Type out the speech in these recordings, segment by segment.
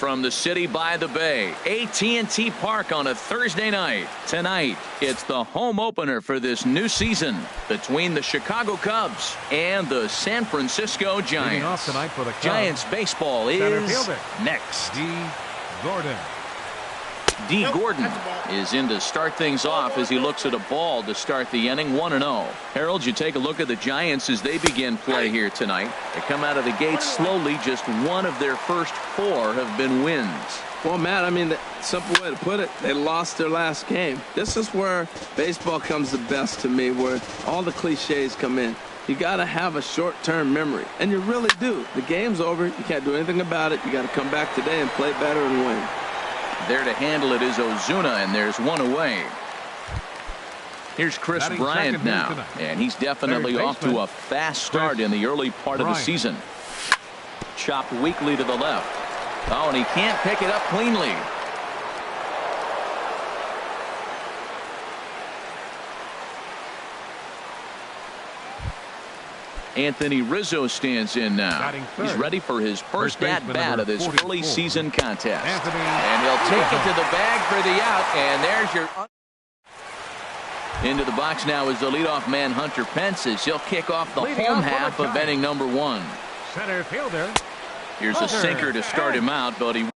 from the city by the bay, AT&T Park on a Thursday night. Tonight, it's the home opener for this new season between the Chicago Cubs and the San Francisco Giants. Off tonight for the Cubs, Giants baseball is next. D. Gordon is in to start things off as he looks at a ball to start the inning. 1-0. Harold, you take a look at the Giants as they begin play here tonight. They come out of the gate slowly. Just one of their first 4 have been wins. Well, Matt, I mean, the simple way to put it, they lost their last game. This is where baseball comes the best to me, where all the cliches come in. You got to have a short-term memory, and you really do. The game's over. You can't do anything about it. You got to come back today and play better and win. There to handle it is Ozuna, and there's one away. Here's Chris Bryant now, and he's definitely off to a fast start in the early part of the season. Chopped weakly to the left. Oh, and he can't pick it up cleanly. Anthony Rizzo stands in now. He's ready for his first at-bat of this early season contest. And he'll take it to the bag for the out, and there's your... Into the box now is the leadoff man, Hunter Pence, as he'll kick off the home half of inning number 1. Center fielder. Here's a sinker to start him out, but he...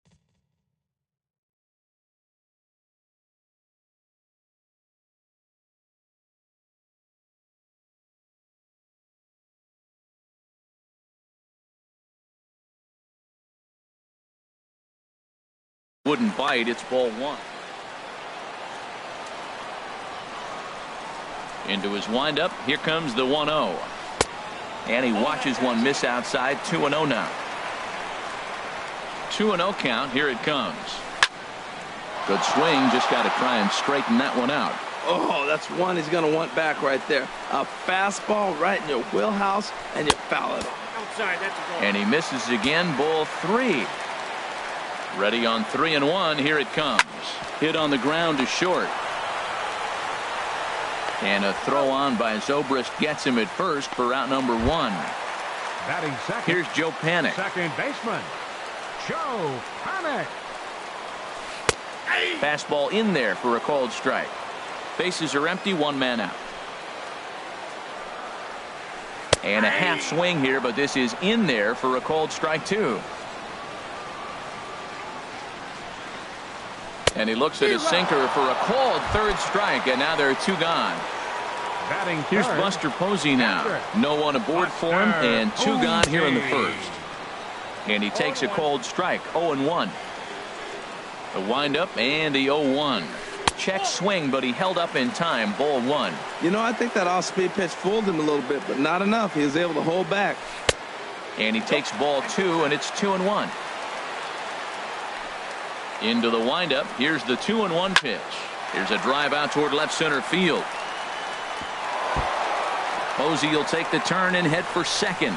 wouldn't bite. It's ball 1. Into his windup. Here comes the 1-0. And he watches one miss outside. 2-0 now. 2-0 count. Here it comes. Good swing. Just got to try and straighten that one out. Oh, that's one he's going to want back right there. A fastball right in your wheelhouse, and you foul it off. Outside, that's a goal. And he misses again. Ball 3. Ready on 3-1. Here it comes. Hit on the ground to short. And a throw on by Zobrist gets him at first for out number 1. Batting second. Here's Joe Panik. Second baseman, Joe Panik. Fastball in there for a called strike. Bases are empty. 1 man out. And a half swing here, but this is in there for a called strike too. And he looks at his sinker for a called 3rd strike, and now there are 2 gone. Here's Buster Posey now. No one aboard for him, and 2 gone here in the first. And he takes a called strike. 0-1. The windup and the 0-1. Check swing, but he held up in time. Ball 1. You know, I think that off-speed pitch fooled him a little bit, but not enough. He was able to hold back. And he takes ball 2, and it's 2-1. Into the windup. Here's the 2-1 pitch. Here's a drive out toward left center field. Posey will take the turn and head for second.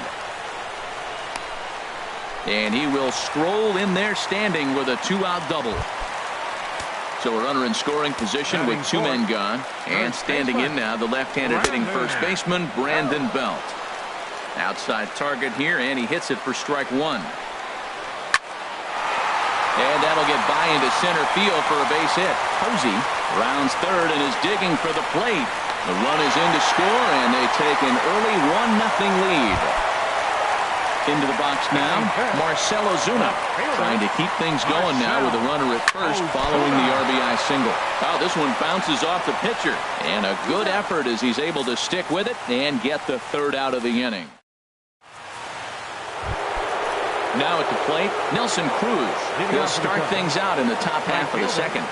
And he will stroll in there standing with a 2-out double. So a runner in scoring position with 2 men gone. And standing in now, the left-handed hitting first baseman, Brandon Belt. Outside target here, and he hits it for strike 1. And that'll get by into center field for a base hit. Posey rounds third and is digging for the plate. The run is in to score, and they take an early 1-0 lead. Into the box now, Marcell Ozuna trying to keep things going now with a runner at first following the RBI single. Oh, this one bounces off the pitcher, and a good effort as he's able to stick with it and get the 3rd out of the inning. Now at the plate, Nelson Cruz. He'll start things out in the top half of the second.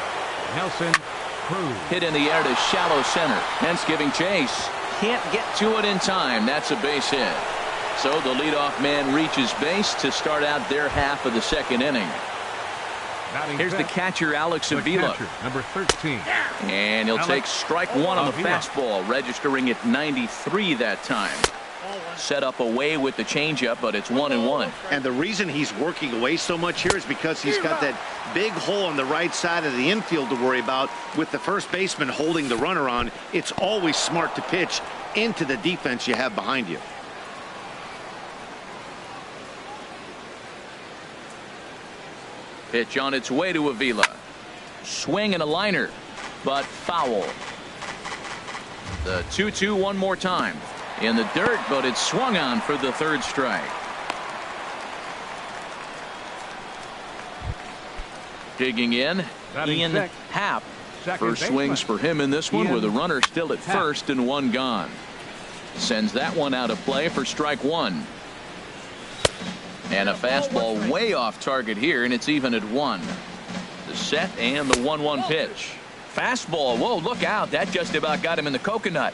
Nelson Cruz. Hit in the air to shallow center. Hence giving chase. Can't get to it in time. That's a base hit. So the leadoff man reaches base to start out their half of the second inning. Here's the catcher, Alex Avila. Number 13. And he'll take strike 1 on the fastball, registering at 93 that time. Set up away with the changeup, but it's 1-1. And the reason he's working away so much here is because he's got that big hole on the right side of the infield to worry about. With the first baseman holding the runner on, it's always smart to pitch into the defense you have behind you. Pitch on its way to Avila. Swing and a liner, but foul. The 2-2 one more time. In the dirt, but it's swung on for the third strike. Digging in, Ian Happ. First swings for him in this one with a runner still at first and one gone. Sends that one out of play for strike one. And a fastball way off target here, and it's even at one. The set and the 1-1 pitch. Fastball, whoa, look out. That just about got him in the coconut.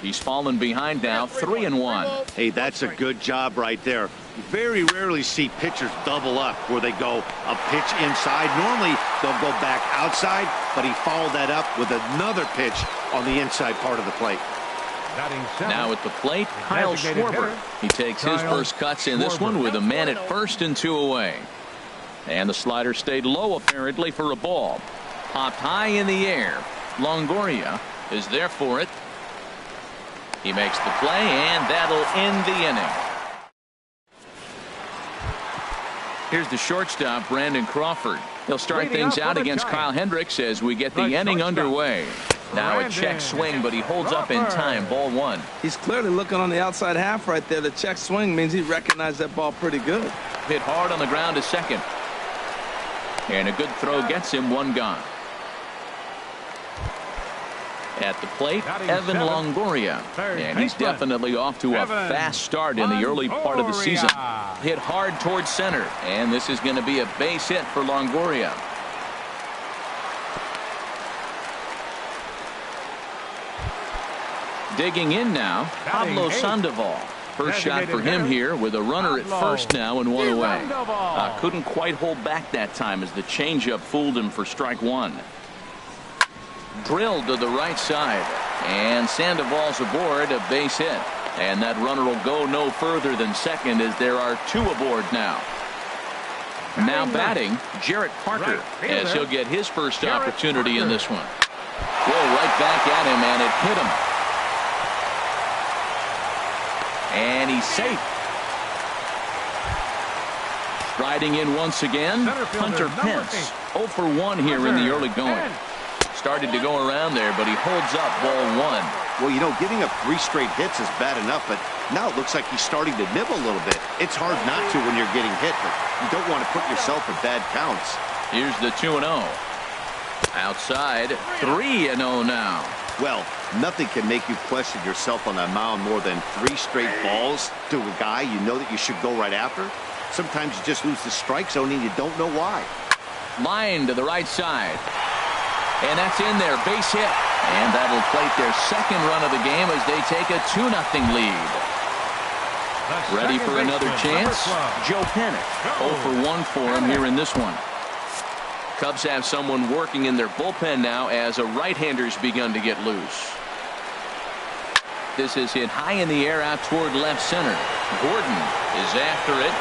He's fallen behind now, 3-1. Hey, that's a good job right there. You very rarely see pitchers double up where they go a pitch inside. Normally they'll go back outside, but he followed that up with another pitch on the inside part of the plate. Now at the plate, Kyle Schwarber. He takes his first cuts in this one with a man at first and two away. And the slider stayed low apparently for a ball. Popped high in the air. Longoria is there for it. He makes the play, and that'll end the inning. Here's the shortstop, Brandon Crawford. He'll start things out against Kyle Hendricks as we get the inning underway. Now a check swing, but he holds up in time. Ball one. He's clearly looking on the outside half right there. The check swing means he recognized that ball pretty good. Hit hard on the ground to second. And a good throw gets him, one gone. At the plate, Evan Longoria. And he's definitely off to a fast start in the early part of the season. Hit hard towards center. And this is going to be a base hit for Longoria. Digging in now, Pablo Sandoval. First shot for him here with a runner at first now and one away. Couldn't quite hold back that time as the changeup fooled him for strike one. Drilled to the right side, and Sandoval's aboard, a base hit. And that runner will go no further than second as there are two aboard now. Now batting, Jarrett Parker, as he'll get his first opportunity in this one. Whoa, right back at him, and it hit him. And he's safe. Riding in once again, Hunter Pence. 0 for 1 here in the early going. Started to go around there, but he holds up ball one. Well, you know, giving up 3 straight hits is bad enough, but now it looks like he's starting to nibble a little bit. It's hard not to when you're getting hit, but you don't want to put yourself in bad counts. Here's the 2-0. Outside, 3-0 now. Well, nothing can make you question yourself on that mound more than 3 straight balls to a guy you know that you should go right after. Sometimes you just lose the strike zone and you don't know why. Line to the right side. And that's in there, base hit. And that'll plate their second run of the game as they take a 2-0 lead. Ready for another chance? Joe Pennick. 0 for 1 for him here in this one. Cubs have someone working in their bullpen now as a right-hander's begun to get loose. This is hit high in the air out toward left center. Gordon is after it.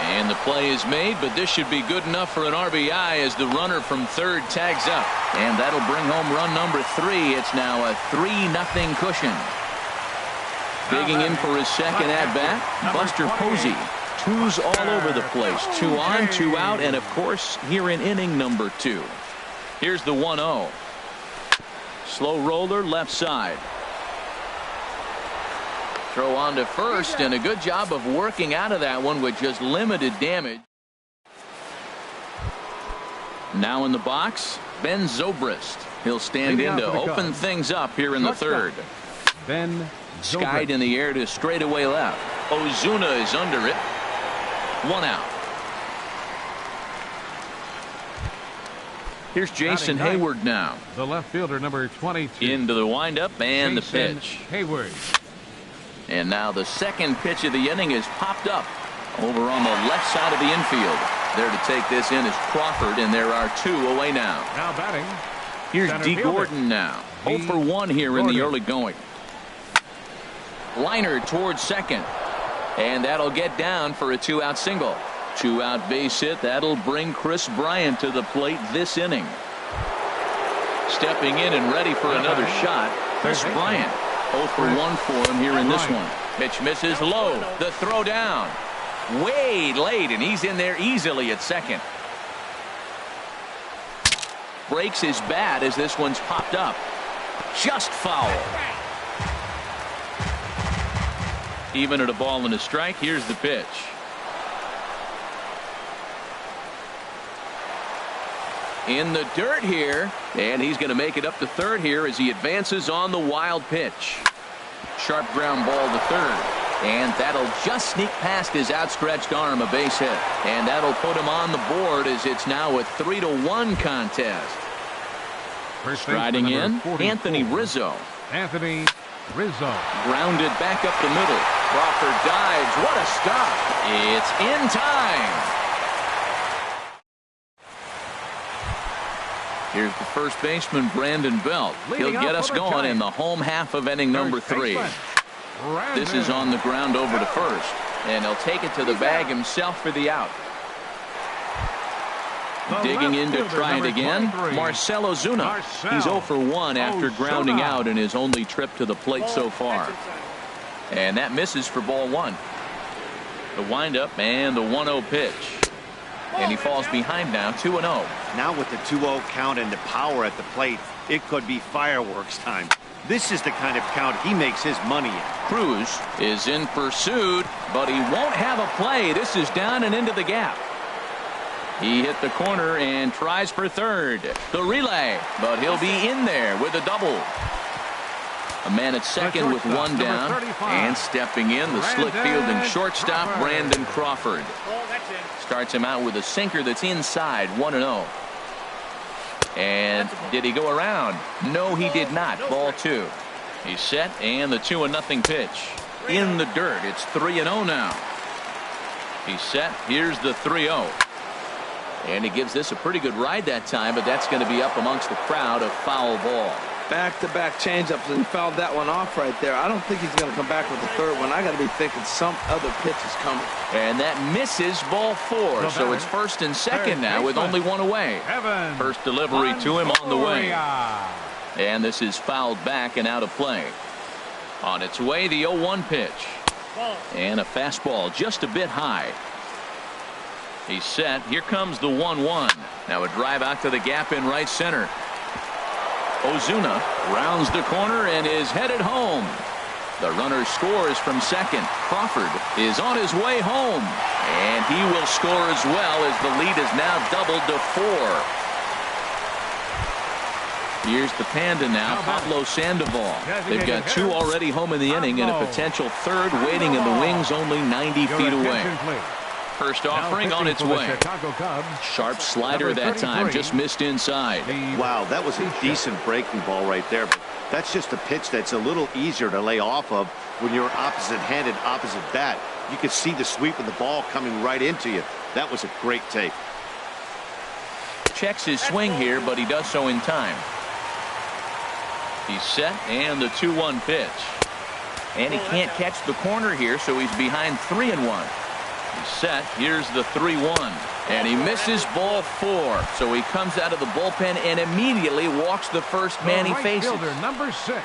And the play is made, but this should be good enough for an RBI as the runner from third tags up. And that'll bring home run number 3. It's now a 3-0 cushion. Digging in for his second at-bat, Buster Posey. 2s all over the place. 2 on, 2 out, and of course, here in inning number 2. Here's the 1-0. Slow roller left side. Throw on to first, and a good job of working out of that one with just limited damage. Now in the box, Ben Zobrist. He'll stand in to open things up here in the third. Ben Skied in the air to straightaway left. Ozuna is under it. 1 out. Here's Jason Hayward now. The left fielder, number 22. Into the windup and the pitch. Hayward. And now the second pitch of the inning is popped up over on the left side of the infield. There to take this in is Crawford, and there are 2 away now. Now batting. Here's D. Gordon now. 0 for 1 here in the early going. Liner towards second. And that'll get down for a 2-out single. 2-out base hit. That'll bring Chris Bryant to the plate this inning. Stepping in and ready for another shot, Chris Bryant. 0 for 1 for him here in this one. Pitch misses low. The throw down. way late, and he's in there easily at second. Breaks his bat as this one's popped up. Just foul. Even at a ball and a strike, here's the pitch. In the dirt here, and he's going to make it up to third here as he advances on the wild pitch. Sharp ground ball to third, and that'll just sneak past his outstretched arm, a base hit, and that'll put him on the board as it's now a 3-1 contest. Striding in, Anthony Rizzo. Anthony Rizzo. Grounded back up the middle. Crawford dives. What a stop. It's in time. Here's the first baseman, Brandon Belt. He'll get us going in the home half of inning number 3. This is on the ground over to first, and he'll take it to the bag himself for the out. Digging in to try it again, Marcell Ozuna. He's 0 for 1 after grounding out in his only trip to the plate so far. And that misses for ball 1. The windup and the 1-0 pitch. And he falls behind now, 2-0. Now with the 2-0 count and the power at the plate, it could be fireworks time. This is the kind of count he makes his money in. Cruz is in pursuit, but he won't have a play. This is down and into the gap. He hit the corner and tries for third. The relay, but he'll be in there with a double. A man at second with one down, and stepping in, the slick fielding shortstop, Brandon Crawford. Starts him out with a sinker that's inside, 1-0. And did he go around? No, he did not. Ball 2. He's set, and the 2-0 pitch. In the dirt, it's 3-0 now. He's set, here's the 3-0. And he gives this a pretty good ride that time, but that's going to be up amongst the crowd, a foul ball. Back-to-back changeups, and he fouled that one off right there. I don't think he's going to come back with the third one. I got to be thinking some other pitch is coming. And that misses, ball 4. So it's first and second now with only one away. First delivery to him on the way. And this is fouled back and out of play. On its way, the 0-1 pitch. And a fastball just a bit high. He's set. Here comes the 1-1. Now a drive out to the gap in right center. Ozuna rounds the corner and is headed home. The runner scores from second. Crawford is on his way home, and he will score as well as the lead is now doubled to 4. Here's the Panda now, Pablo Sandoval. They've got 2 already home in the inning and a potential third waiting in the wings only 90 feet away. First offering on its way. Sharp slider that time, just missed inside. Wow, that was a decent breaking ball right there. But that's just a pitch that's a little easier to lay off of when you're opposite-handed, opposite bat. You could see the sweep of the ball coming right into you. That was a great take. Checks his swing here, but he does so in time. He's set, and the 2-1 pitch. And he can't catch the corner here, so he's behind 3-1. He's set. Here's the 3-1. And he misses ball 4. So he comes out of the bullpen and immediately walks the first man he faces. Number 6.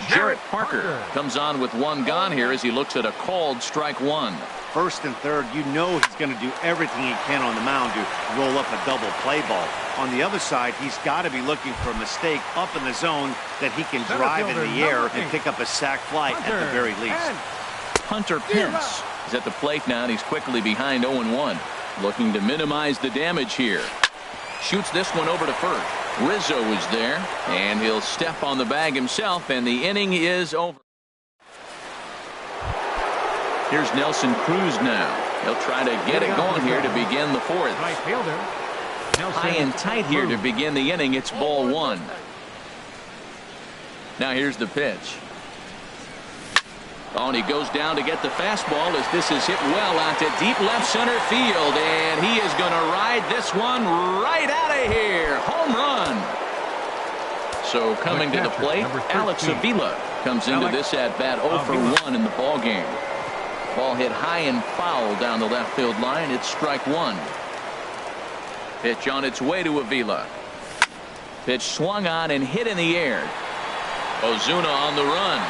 Jarrett Parker comes on with one gone here as he looks at a called strike 1. First and third, you know he's going to do everything he can on the mound to roll up a double play ball. On the other side, he's got to be looking for a mistake up in the zone that he can drive in the air and pick up a sac fly at the very least. Hunter Pence is at the plate now, and he's quickly behind 0-1. Looking to minimize the damage here. Shoots this one over to first. Rizzo is there, and he'll step on the bag himself, and the inning is over. Here's Nelson Cruz now. He'll try to get it going here to begin the 4th. High and tight here to begin the inning. It's ball 1. Now here's the pitch. Oh, and he goes down to get the fastball as this is hit well out to deep left center field, and he is going to ride this one right out of here. Home run. So coming to the plate, Alex Avila comes into this at bat 0 for 1 in the ball game. Ball hit high and foul down the left field line. It's strike 1. Pitch on its way to Avila. Pitch swung on and hit in the air. Ozuna on the run.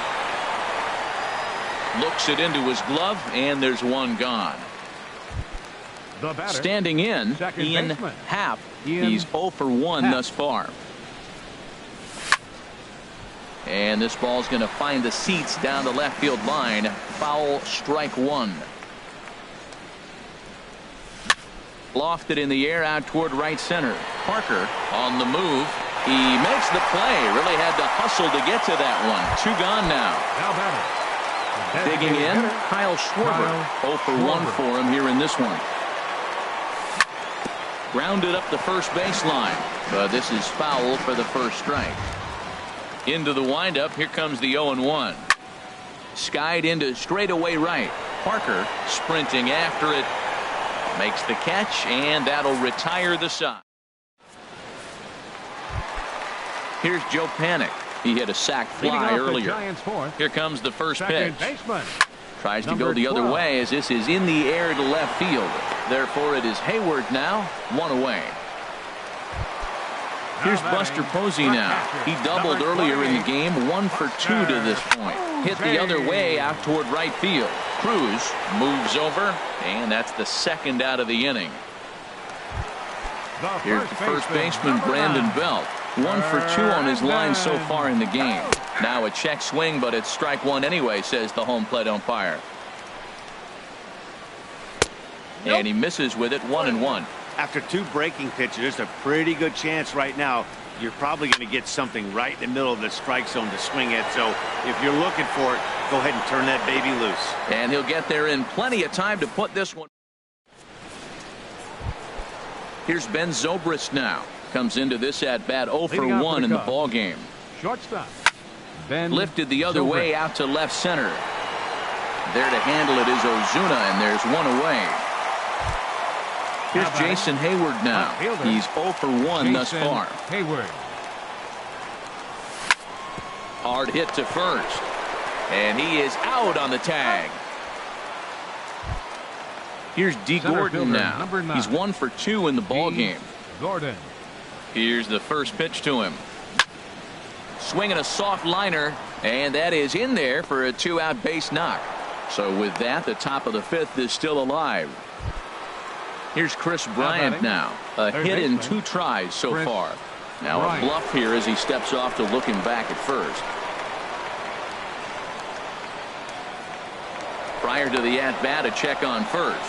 Looks it into his glove, and there's one gone. The batter, Standing in, second Ian baseman. Happ. Ian He's 0 for 1 Happ. thus far. And this ball's going to find the seats down the left field line. Foul, strike one. Lofted in the air out toward right center. Parker on the move. He makes the play. Really had to hustle to get to that one. Two gone now. Now batter. Digging in, Hitter, Kyle Schwarber. 0 for 1 for him here in this one. Grounded up the first baseline. But this is foul for the first strike. Into the windup. Here comes the 0-1. Skied into straightaway right. Parker sprinting after it. Makes the catch, and that'll retire the side. Here's Joe Panic. He hit a sac fly earlier. Here comes the first pitch. Baseman. Tries to go the other way as this is in the air to left field. Therefore, it is Hayward now, one away. Here's Buster Posey now. He doubled earlier in the game, 1 for 2 to this point. Hit the other way out toward right field. Cruz moves over, and that's the second out of the inning. Here's the first baseman, Brandon Belt. 1 for 2 on his line so far in the game. Now a check swing, but it's strike one anyway, says the home plate umpire. And he misses with it, 1-1. After 2 breaking pitches, there's a pretty good chance right now you're probably going to get something right in the middle of the strike zone to swing at. So if you're looking for it, go ahead and turn that baby loose. And he'll get there in plenty of time to put this one. Here's Ben Zobrist now. Comes into this at bat 0 for 1 in the ball game. Shortstop. Ben Lifted the other way out to left center. There to handle it is Ozuna, and there's one away. Here's Jason Hayward now. He's 0 for 1 thus far. Hayward. Hard hit to first. And he is out on the tag. Here's D. Gordon now. He's 1 for 2 in the ball game. Gordon. Here's the first pitch to him. Swinging a soft liner, and that is in there for a 2-out base knock. So with that, the top of the 5th is still alive. Here's Chris Bryant now. A hit in 2 tries so far. Now a bluff here as he steps off to look him back at first. Prior to the at-bat, a check on first.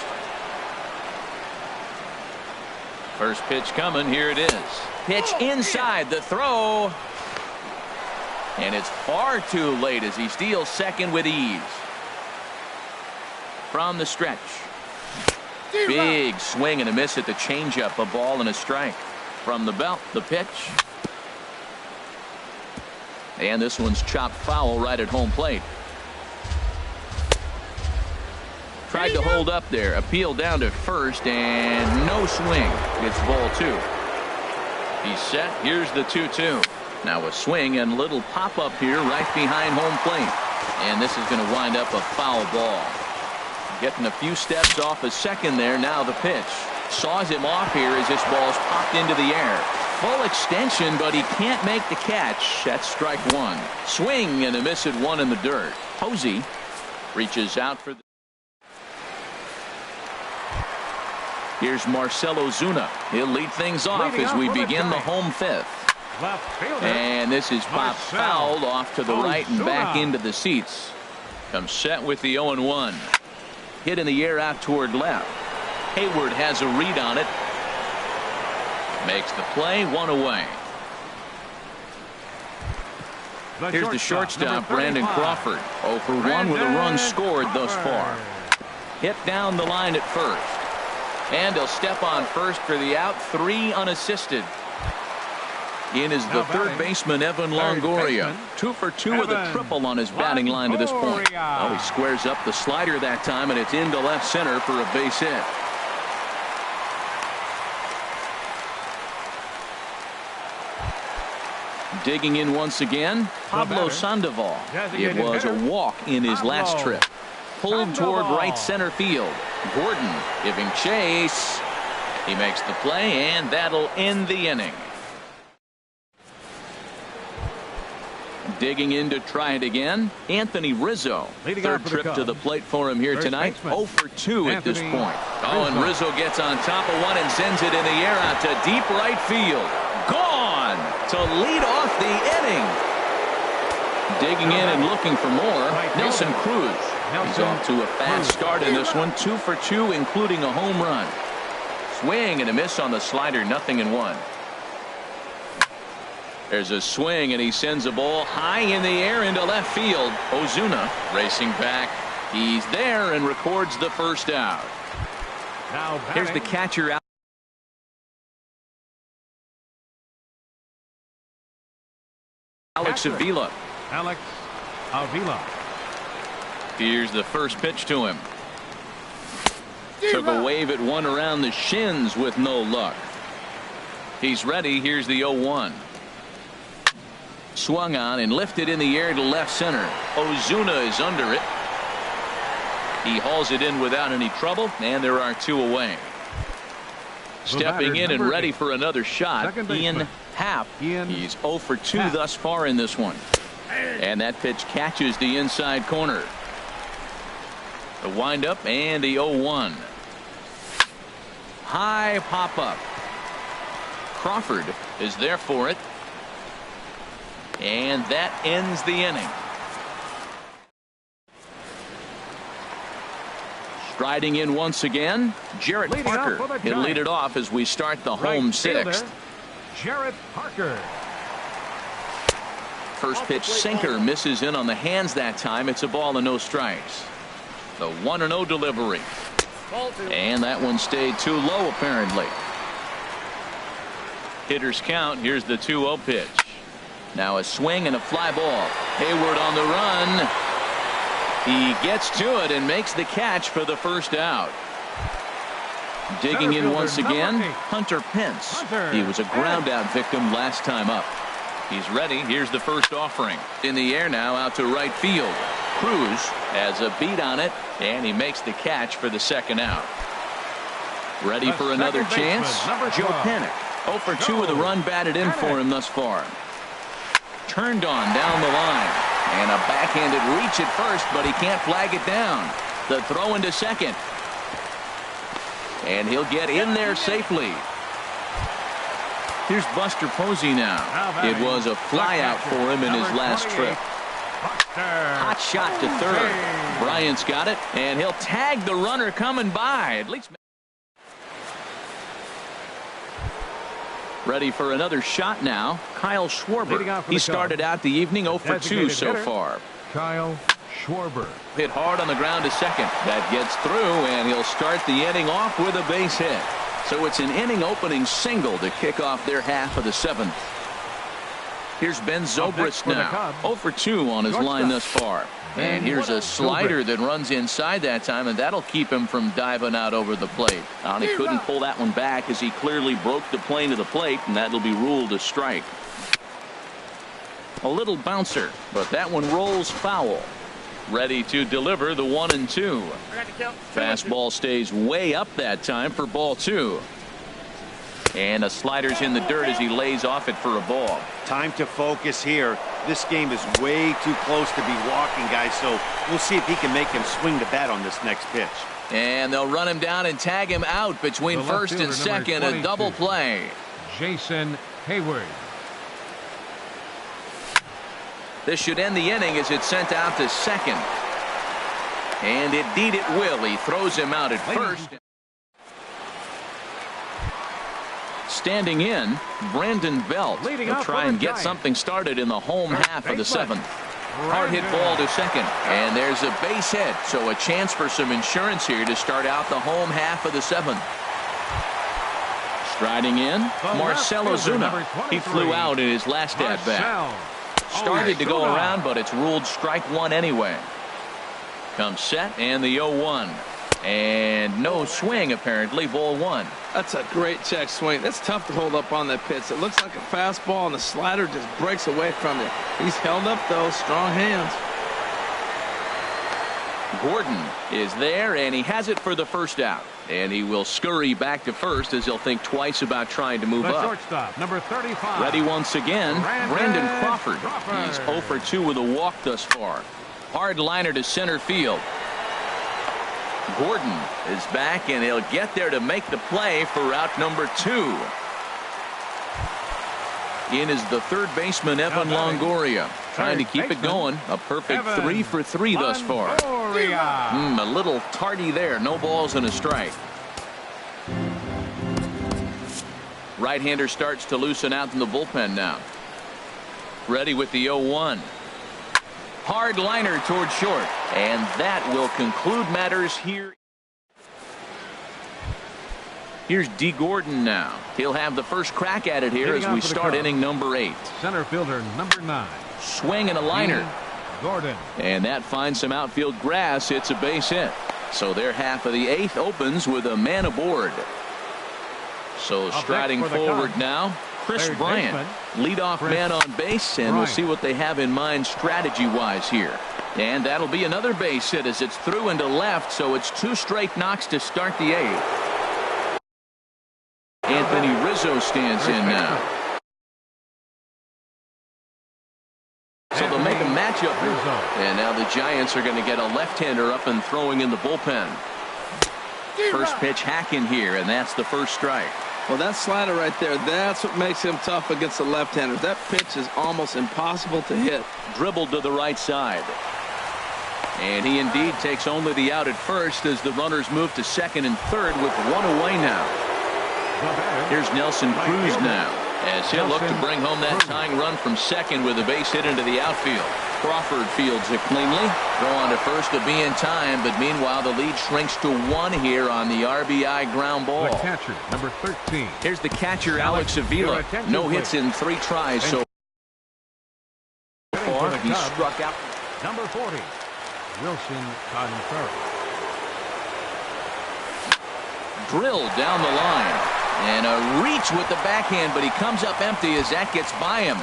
First pitch coming. Here it is. Pitch inside the throw. And it's far too late as he steals second with ease. From the stretch. Big swing and a miss at the changeup. A ball and a strike. From the belt, the pitch. And this one's chopped foul right at home plate. Tried to hold up there. Appeal down to first, and no swing. It's ball 2. He's set. Here's the 2-2. Now a swing and little pop-up here right behind home plate. And this is going to wind up a foul ball. Getting a few steps off a second there. Now the pitch. Saws him off here as this ball's popped into the air. Full extension, but he can't make the catch. That's strike 1. Swing and a miss at 1 in the dirt. Posey reaches out for the... Here's Marcell Ozuna. He'll lead things off as we begin the home 5th. And this is popped fouled off to the right and back into the seats. Comes set with the 0-1. Hit in the air out toward left. Hayward has a read on it. Makes the play, 1 away. Here's the shortstop, Brandon Crawford. 0 for 1 with a run scored thus far. Hit down the line at first. And he'll step on first for the out. 3 unassisted. In is the third baseman, Evan Longoria. 2 for 2 with a triple on his batting line to this point. Oh, he squares up the slider that time, and it's into left center for a base hit. Digging in once again, Pablo Sandoval. It was a walk in his last trip. Pulled toward right center field. Gordon giving chase. He makes the play, and that'll end the inning. Digging in to try it again, Anthony Rizzo. Leading Third off for the trip to the Cubs. plate for him here First tonight. baseman, 0 for 2 at this Anthony point. Oh, and Rizzo. Rizzo gets on top of one and sends it in the air out to deep right field. Gone to lead off the inning. Digging in and looking for more, Nelson Cruz. He's off to a fast start in this one. 2 for 2, including a home run. Swing and a miss on the slider, 0-1. There's a swing, and he sends a ball high in the air into left field. Ozuna racing back. He's there and records the first out. Now Here's the batting, catcher, Alex Avila. Alex Avila. Here's the first pitch to him. Took a wave at one around the shins with no luck. He's ready. Here's the 0-1. Swung on and lifted in the air to left center. Ozuna is under it. He hauls it in without any trouble, and there are 2 away. Stepping in and ready for another shot, Ian Happ. He's 0 for 2 thus far in this one. And that pitch catches the inside corner. The windup and the 0-1. High pop up. Crawford is there for it. And that ends the inning. Striding in once again, Jarrett Leading off Parker. for the He'll lead it Giants. off as we start the right home fielder, 6th. Jarrett Parker. First pitch sinker misses in on the hands that time. It's a ball and no strikes. The 1-0 delivery. And that one stayed too low apparently. Hitters count. Here's the 2-0 pitch. Now a swing and a fly ball. Hayward on the run. He gets to it and makes the catch for the first out. Digging in once again, Hunter Pence. He was a ground out victim last time up. He's ready. Here's the first offering. In the air now out to right field. Cruz has a beat on it, and he makes the catch for the second out. Ready The for another second chance? baseman, number Joe 12. Panik. 0 for 2 with a run batted in for him thus far. Turned on down the line. And a backhanded reach at first, but he can't flag it down. The throw into second. And he'll get in there safely. Here's Buster Posey now. It was a flyout for him in his last trip. Hot shot to third. Bryant's got it, and he'll tag the runner coming by. At least. Ready for another shot now. Kyle Schwarber. He started out the evening 0 for 2 so far. Kyle Schwarber. Hit hard on the ground to second. That gets through, and he'll start the inning off with a base hit. So it's an inning opening single to kick off their half of the 7th. Here's Ben Zobrist now. 0 for 2 on his line thus far. And here's a slider that runs inside that time, and that'll keep him from diving out over the plate. And he couldn't pull that one back as he clearly broke the plane to the plate, and that'll be ruled a strike. A little bouncer, but that one rolls foul. Ready to deliver the 1-2. Fastball stays way up that time for ball 2. And a slider's in the dirt as he lays off it for a ball. Time to focus here. This game is way too close to be walking, guys, so we'll see if he can make him swing the bat on this next pitch. And they'll run him down and tag him out between The first left and fielder, number second. A 22. double play. Jason Hayward. This should end the inning as it's sent out to second. And indeed it will. He throws him out at first. Standing in, Brandon Belt Leading will off try for and the get Giants. something started in the home half of the baseman, 7th. Hard hit ball to second, and there's a base hit, so a chance for some insurance here to start out the home half of the 7th. Striding in, Marcell Ozuna. He flew out in his last at bat. Started to go around, but it's ruled strike 1 anyway. Comes set and the 0-1. And no swing, apparently, ball 1. That's a great check swing. That's tough to hold up on that pitch. It looks like a fastball, and the slider just breaks away from it. He's held up, though. Strong hands. Gordon is there, and he has it for the first out. And he will scurry back to first as he'll think twice about trying to move The up. shortstop, number 35. Ready once again, Brandon Crawford. Crawford. He's 0 for 2 with a walk thus far. Hard liner to center field. Gordon is back, and he'll get there to make the play for route number 2. In is the third baseman, Evan Longoria, trying to keep it going. A perfect 3 for 3 thus far. A little tardy there. No balls and a strike. Right-hander starts to loosen out in the bullpen now. Ready with the 0-1. Hard liner toward short, and that will conclude matters here. Here's D. Gordon now. He'll have the first crack at it here as we start inning number 8. Center fielder number 9. Swing and a liner. Gordon. And that finds some outfield grass. It's a base hit. So their half of the 8th opens with a man aboard. So striding forward now, Chris Bryant, leadoff man on base, and we'll see what they have in mind strategy-wise here. And that'll be another base hit as it's through into left, so it's 2 straight knocks to start the 8th. Anthony Rizzo stands in now. So they'll make a matchup, and now the Giants are going to get a left-hander up and throwing in the bullpen. First pitch hacking here, and that's the first strike. Well, that slider right there, that's what makes him tough against the left-handers. That pitch is almost impossible to hit. Dribbled to the right side. And he indeed takes only the out at first as the runners move to second and third with 1 away now. Here's Nelson Cruz now as he'll look to bring home that tying run from second with a base hit into the outfield. Crawford fields it cleanly. Throw on to first to be in time, but meanwhile the lead shrinks to 1 here on the RBI ground ball. The catcher, number 13. Here's the catcher, Alex Avila. No hits in 3 tries so far. He struck out. Number 40, Wilson Contreras. Drilled down the line. And a reach with the backhand, but he comes up empty as that gets by him.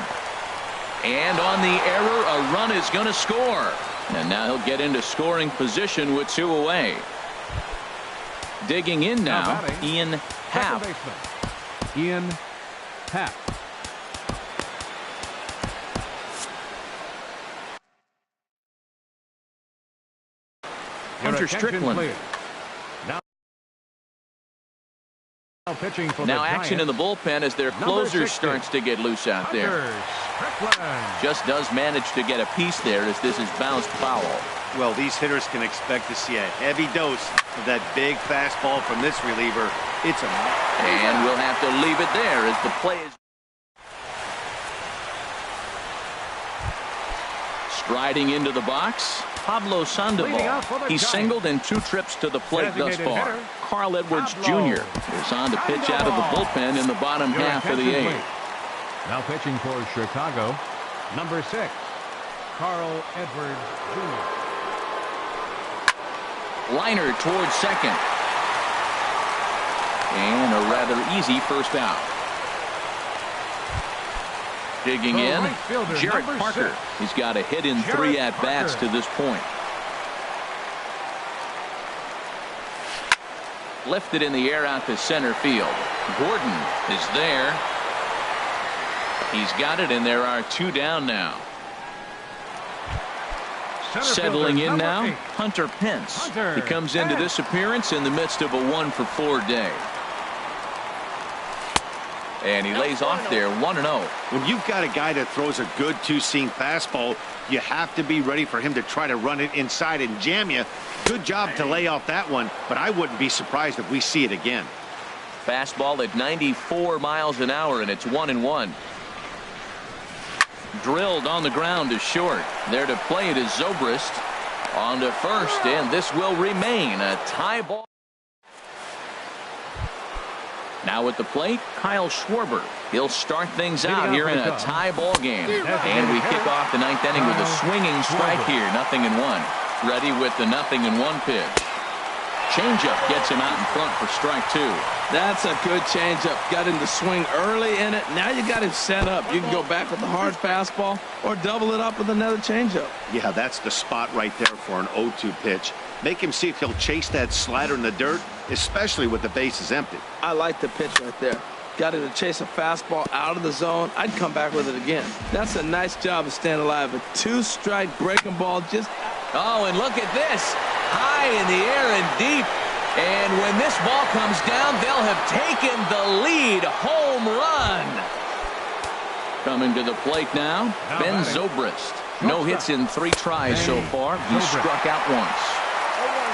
And on the error, a run is going to score. And now he'll get into scoring position with 2 away. Digging in now, Ian Happ. Ian Happ. Hunter Strickland. Now action in the bullpen as their closer starts to get loose out there. Just does manage to get a piece there as this is bounced foul. Well, these hitters can expect to see a heavy dose of that big fastball from this reliever. And we'll have to leave it there as the play is. Striding into the box, Pablo Sandoval. He's singled in 2 trips to the plate thus far. Carl Edwards Jr. is on to pitch out of the bullpen in the bottom half of the 8th. Now pitching for Chicago, number 6, Carl Edwards Jr. Liner towards second. And a rather easy first out. Digging in, Jarrett Parker. He's got a hit in 3 at-bats to this point. Lifted in the air out to center field. Gordon is there. He's got it, and there are 2 down now. Settling in now, Hunter Pence. He comes into this appearance in the midst of a 1-for-4 day. And he lays off there 1-0. When you've got a guy that throws a good 2-seam fastball, you have to be ready for him to try to run it inside and jam you. Good job to lay off that one, but I wouldn't be surprised if we see it again. Fastball at 94 miles an hour, and it's 1-1. Drilled on the ground to short. There to play it is Zobrist. On to first, and this will remain a tie ball. Now at the plate, Kyle Schwarber. He'll start things out here in a tie ball game. And we kick off the 9th inning with a swinging strike here. 0-1. Ready with the 0-1 pitch. Changeup gets him out in front for strike 2. That's a good changeup. Got him to swing early in it. Now you got him set up. You can go back with a hard fastball or double it up with another changeup. Yeah, that's the spot right there for an 0-2 pitch. Make him see if he'll chase that slider in the dirt, especially with the bases empty. I like the pitch right there. Got him to chase a fastball out of the zone. I'd come back with it again. That's a nice job of staying alive. A 2-strike breaking ball just... Oh, and look at this. High in the air and deep. And when this ball comes down, they'll have taken the lead. Home run. Coming to the plate now, Ben Zobrist. No hits in 3 tries so far. He struck out once.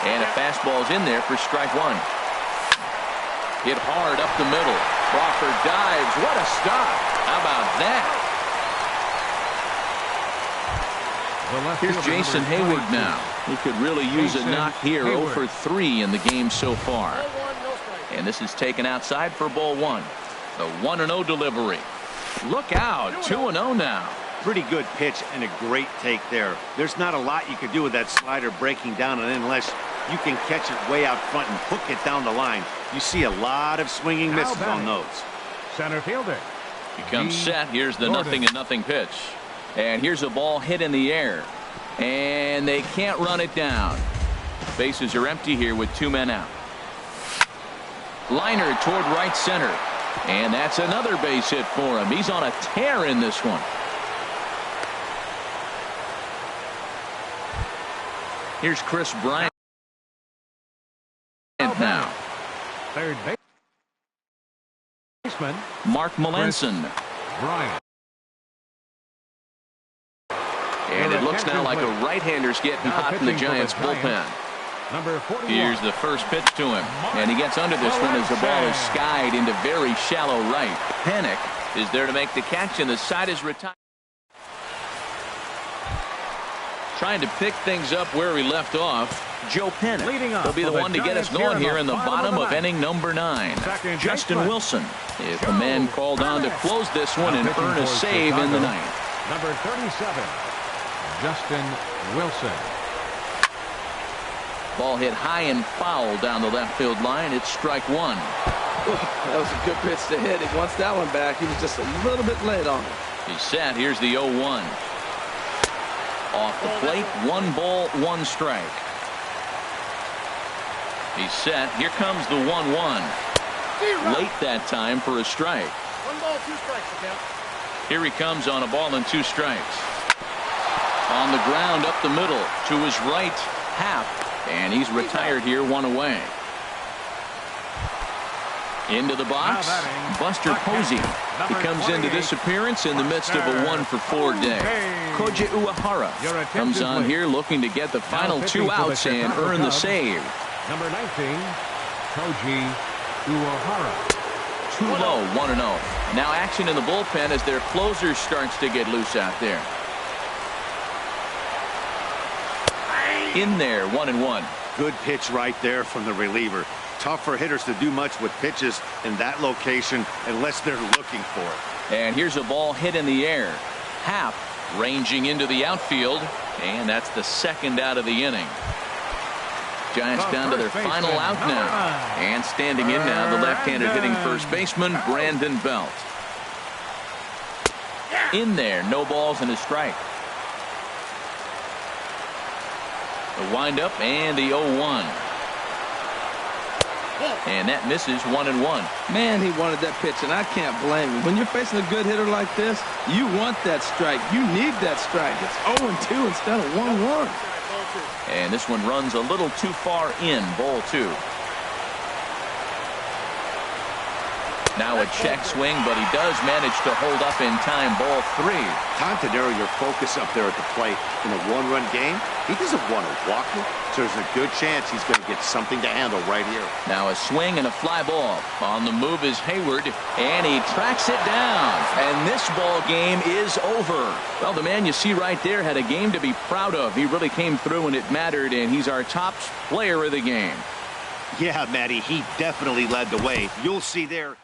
And a fastball's in there for strike 1. Hit hard up the middle. Crawford dives. What a stop. How about that? Here's Jason Hayward now. He could really use a knock here. 0 for 3 in the game so far. And this is taken outside for ball 1. The 1-0 delivery. Look out. 2-0 now. Pretty good pitch and a great take there. There's not a lot you could do with that slider breaking down and in unless you can catch it way out front and hook it down the line. You see a lot of swinging misses on those. Center fielder. He comes set. Here's the 0-0 pitch. And here's a ball hit in the air. And they can't run it down. Bases are empty here with 2 men out. Liner toward right center. And that's another base hit for him. He's on a tear in this one. Here's Chris Bryant now. Third baseman Mark Melanson. Bryant. And it looks now like a right-hander's getting hot in the Giants bullpen. Number 41. Here's the first pitch to him. And he gets under this one as the ball is skied into very shallow right. Panic is there to make the catch, and the side is retired. Trying to pick things up where we left off. Joe Panic will be the one to get us going here in the bottom of inning number 9. Justin Wilson is the man called on to close this one and earn a save in the 9th. Number 37. Justin Wilson. Ball hit high and foul down the left field line. It's strike 1. That was a good pitch to hit. He wants that one back. He was just a little bit late on it. He's set. Here's the 0-1. Off the plate. 1 ball, 1 strike. He's set. Here comes the 1-1. Late that time for a strike. 1 ball, 2 strikes. Account. Here he comes on a ball and 2 strikes. On the ground up the middle to his right half. And he's retired here, 1 away. Into the box, Buster Posey. He comes into this appearance in the midst of a 1-for-4 day. Koji Uehara comes on here looking to get the final 2 outs and earn the save. Number 19, Koji Uehara. Too low, 1-0. Now action in the bullpen as their closer starts to get loose out there. In there, 1-1. Good pitch right there from the reliever. Tough for hitters to do much with pitches in that location unless they're looking for it. And here's a ball hit in the air. Happ ranging into the outfield, and that's the 2nd out of the inning. Giants down to their final out now. And standing in now, the left-handed hitting first baseman, Brandon Belt. In there, no balls and a strike. The windup and the 0-1. And that misses 1-1. Man, he wanted that pitch, and I can't blame him. When you're facing a good hitter like this, you want that strike. You need that strike. It's 0-2 instead of 1-1. And this one runs a little too far in, ball 2. Now a check swing, but he does manage to hold up in time, ball 3. Time to narrow your focus up there at the plate. In a 1-run game, he doesn't want to walk it, so there's a good chance he's going to get something to handle right here. Now a swing and a fly ball. On the move is Hayward, and he tracks it down. And this ball game is over. Well, the man you see right there had a game to be proud of. He really came through and it mattered, and he's our top player of the game. Yeah, Matty, he definitely led the way. You'll see there.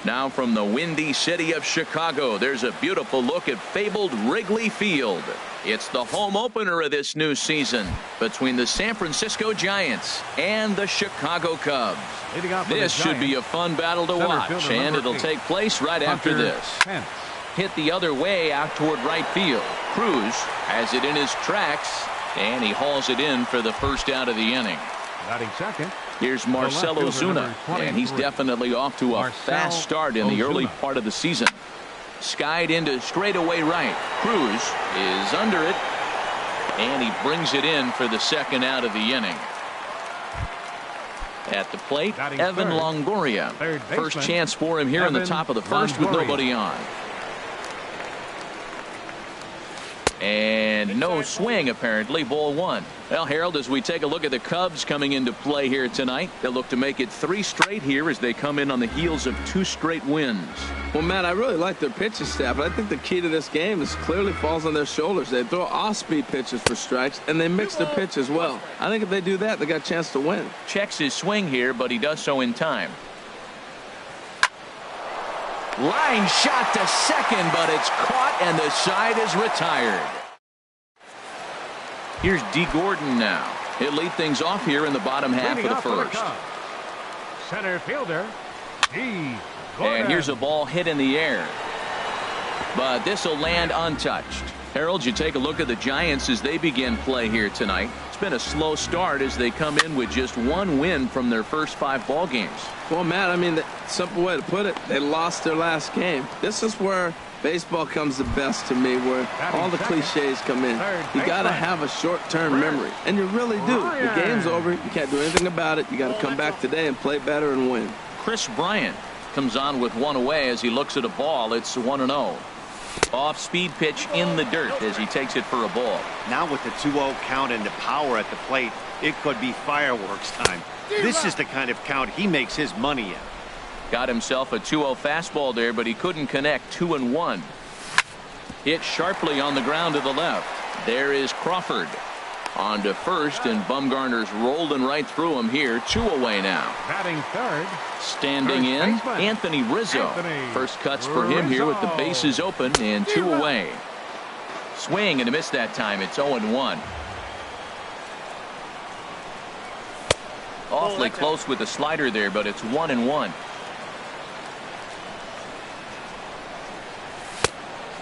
Now from the windy city of Chicago, there's a beautiful look at fabled Wrigley Field. It's the home opener of this new season between the San Francisco Giants and the Chicago Cubs. This should be a fun battle to watch, and it'll take place right after this. Hit the other way out toward right field. Cruz has it in his tracks, and he hauls it in for the first out of the inning. Batting second. Here's Marcell Ozuna, and he's definitely off to a fast start in the early part of the season. Skied into straightaway right. Cruz is under it, and he brings it in for the second out of the inning. At the plate, Evan Longoria. First chance for him here in the top of the first with nobody on. And no swing, apparently. Ball one. Well, Harold, as we take a look at the Cubs coming into play here tonight, they'll look to make it 3 straight here as they come in on the heels of 2 straight wins. Well, Matt, I really like their pitching staff. I think the key to this game is clearly falls on their shoulders. They throw off-speed pitches for strikes, and they mix their pitch as well. I think if they do that, they got a chance to win. Checks his swing here, but he does so in time. Line shot to second, but it's caught, and the side is retired. Here's D. Gordon now. He'll lead things off here in the bottom half of the first. Center fielder, D. Gordon. And here's a ball hit in the air. But this will land untouched. Harold, you take a look at the Giants as they begin play here tonight. It's been a slow start as they come in with just 1 win from their first 5 ball games. Well, Matt, I mean, the simple way to put it, they lost their last game. This is where baseball comes the best to me, where all the cliches come in. You got to have a short-term memory, and you really do. The game's over. You can't do anything about it. You got to come back today and play better and win. Chris Bryant comes on with 1 away as he looks at a ball. It's 1-0. Off-speed pitch in the dirt as he takes it for a ball. Now with the 2-0 count and the power at the plate, it could be fireworks time. This is the kind of count he makes his money in. Got himself a 2-0 fastball there, but he couldn't connect. 2-1. Hit sharply on the ground to the left. There is Crawford. On to first, and Bumgarner's rolling right through him here. 2 away now. Batting third. Standing in, Anthony Rizzo. First cuts for him here with the bases open and 2 away. Swing and a miss that time. It's 0-1. Awfully close with the slider there, but it's 1-1.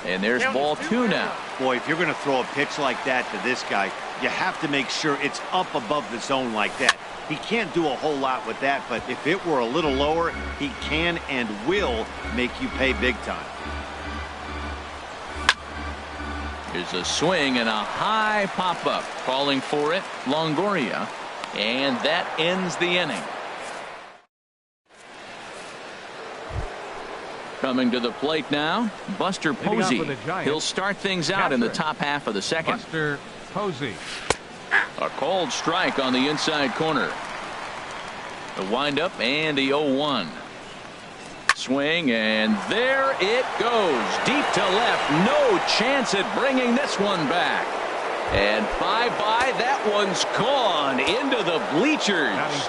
And there's ball 2 now. Boy, if you're going to throw a pitch like that to this guy, you have to make sure it's up above the zone like that. He can't do a whole lot with that, but if it were a little lower, he can and will make you pay big time. Here's a swing and a high pop-up. Calling for it, Longoria. And that ends the inning. Coming to the plate now, Buster Posey. He'll start things out in the top half of the second. Buster Posey. A called strike on the inside corner. The windup and the 0-1. Swing, and there it goes. Deep to left. No chance at bringing this one back. And bye-bye. That one's gone into the bleachers.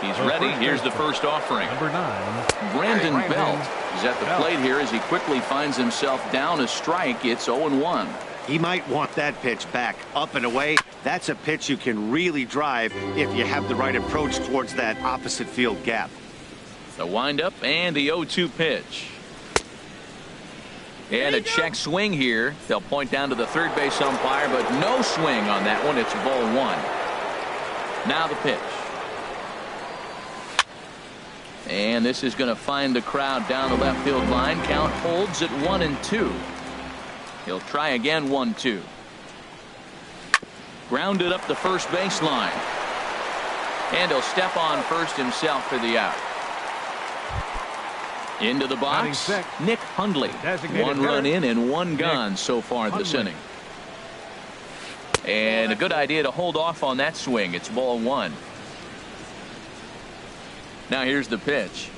He's ready. Here's the first offering. Number 9. Brandon Belt is at the plate here as he quickly finds himself down a strike. It's 0-1. He might want that pitch back up and away. That's a pitch you can really drive if you have the right approach towards that opposite field gap. The windup and the 0-2 pitch. And a check swing here. They'll point down to the third base umpire, but no swing on that one. It's ball 1. Now the pitch. And this is going to find the crowd down the left field line. Count holds at 1-2. He'll try again. 1-2. Grounded up the first baseline. And he'll step on first himself for the out. Into the box, Nick Hundley. 1 run in and 1 gone so far this inning. And a good idea to hold off on that swing. It's ball 1. Now here's the pitch.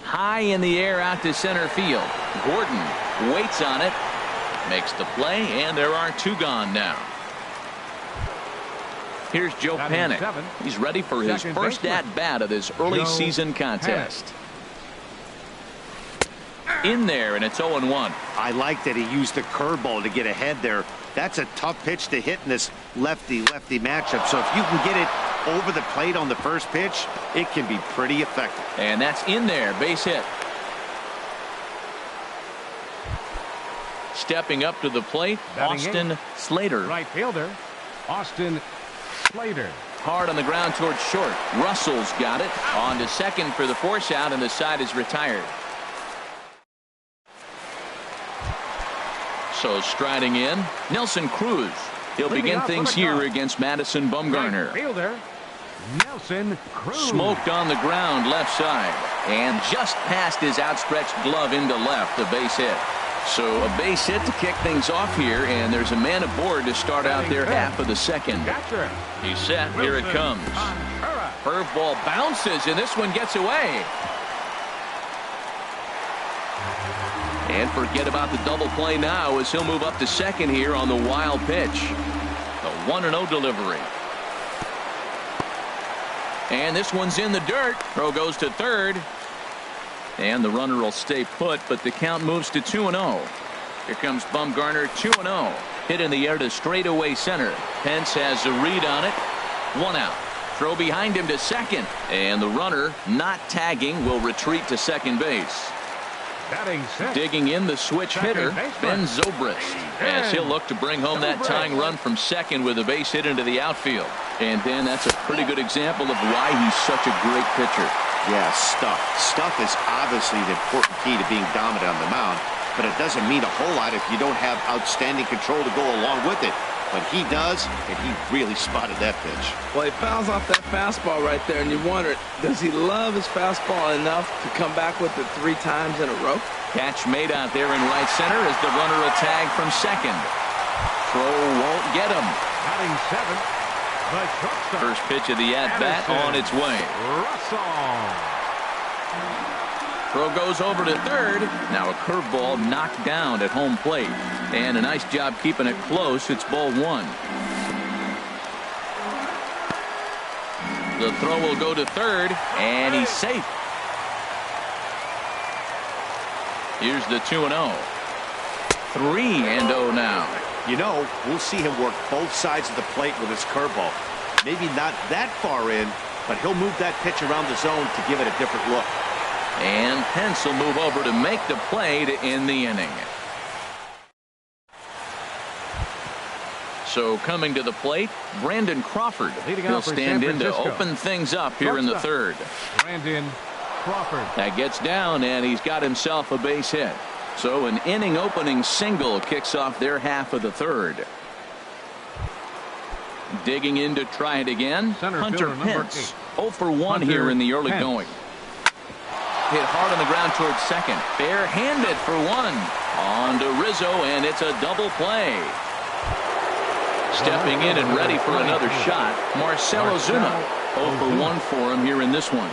High in the air out to center field. Gordon waits on it, makes the play, and there are 2 gone now. Here's Joe Batting Panik. seventh, He's ready for his second first baseman, at-bat of this early Joe season contest. In there, and it's 0-1. I like that he used the curveball to get ahead there. That's a tough pitch to hit in this lefty-lefty matchup. So if you can get it over the plate on the first pitch, it can be pretty effective. And that's in there, base hit. Stepping up to the plate, Batting Austin eighth, Slater. right fielder, Austin Slater. Hard on the ground towards short. Russell's got it. On to second for the force out, and the side is retired. So striding in, Nelson Cruz. He'll Leading begin off things with a here call. against Madison Bumgarner. Right fielder, Nelson Cruz. Smoked on the ground left side, and just past his outstretched glove into left, a base hit. So a base hit to kick things off here, and there's a man aboard to start out their half of the second. Catcher. He's set. Here it comes. Curveball bounces, and this one gets away. And forget about the double play now as he'll move up to second here on the wild pitch. The 1-0 delivery. And this one's in the dirt. Throw goes to third. And the runner will stay put, but the count moves to 2-0. Here comes Bumgarner, 2-0. Hit in the air to straightaway center. Pence has a read on it. 1 out. Throw behind him to second. And the runner, not tagging, will retreat to second base. Batting sixth, Digging in the switch hitter, baseman, Ben Zobrist, as he'll look to bring home that tying run from second with a base hit into the outfield. And Ben, that's a pretty good example of why he's such a great pitcher. Yeah, stuff. Stuff is obviously the important key to being dominant on the mound, but it doesn't mean a whole lot if you don't have outstanding control to go along with it. But he does, and he really spotted that pitch. Well, he fouls off that fastball right there, and you wonder, does he love his fastball enough to come back with it 3 times in a row? Catch made out there in right center as the runner will tag from second. Throw won't get him. batting seventh, the shortstop. First pitch of the at-bat on its way. Russell. Throw goes over to third. Now a curveball knocked down at home plate. And a nice job keeping it close. It's ball 1. The throw will go to third, and he's safe. Here's the 2-0. 3-0 now. You know, we'll see him work both sides of the plate with his curveball. Maybe not that far in, but he'll move that pitch around the zone to give it a different look. And Pence will move over to make the play to end the inning. So coming to the plate, Brandon Crawford. Leading He'll off for stand San in to Francisco. open things up here in the third. Brandon Crawford. That gets down, and he's got himself a base hit. So an inning opening single kicks off their half of the third. Digging in to try it again, Center Hunter fielder, number Pence. 8. 0 for 1 Hunter here in the early Pence. going. Hit hard on the ground towards second. Bare-handed for 1. On to Rizzo, and it's a double play. Stepping in and ready for another shot, Marcell Ozuna. 0 for 1 for him here in this one.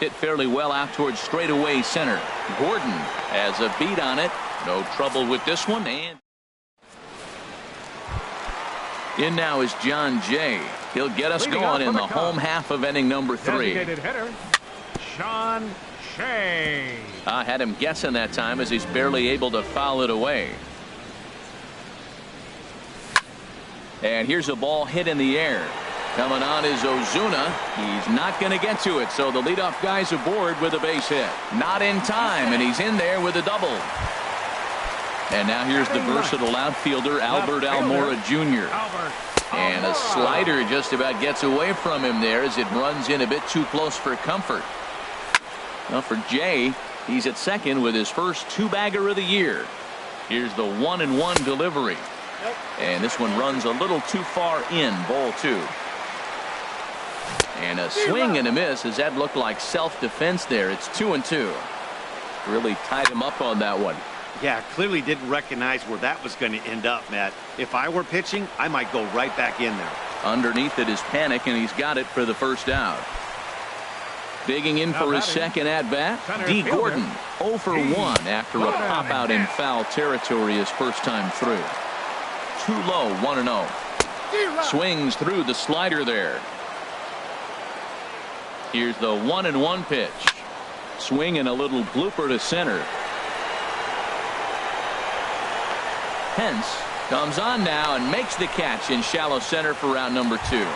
Hit fairly well out towards straightaway center. Gordon has a beat on it. No trouble with this one. And in now is John Jay. He'll get us Leading going off in for the the home Cubs. half of inning number 3. Designated hitter, Sean Shea. I had him guessing that time as he's barely able to foul it away. And here's a ball hit in the air. Coming on is Ozuna. He's not going to get to it, so the leadoff guy's aboard with a base hit. Not in time, and he's in there with a double. And now here's the versatile outfielder, Albert Almora Jr. And a slider just about gets away from him there as it runs in a bit too close for comfort. Well, for Jay, he's at second with his first 2-bagger of the year. Here's the 1-1 delivery. And this one runs a little too far in, ball 2. And a swing and a miss as that looked like self-defense there. It's 2-2. Really tied him up on that one. Yeah, clearly didn't recognize where that was going to end up, Matt. If I were pitching, I might go right back in there. Underneath it is Panik, and he's got it for the first out. Digging in for his second at-bat, D. Gordon. 0 for 1 after a pop-out in foul territory his first time through. Too low, 1-0. Swings through the slider there. Here's the 1-1 pitch. Swing and a little blooper to center. Pence comes on now and makes the catch in shallow center for round number 2.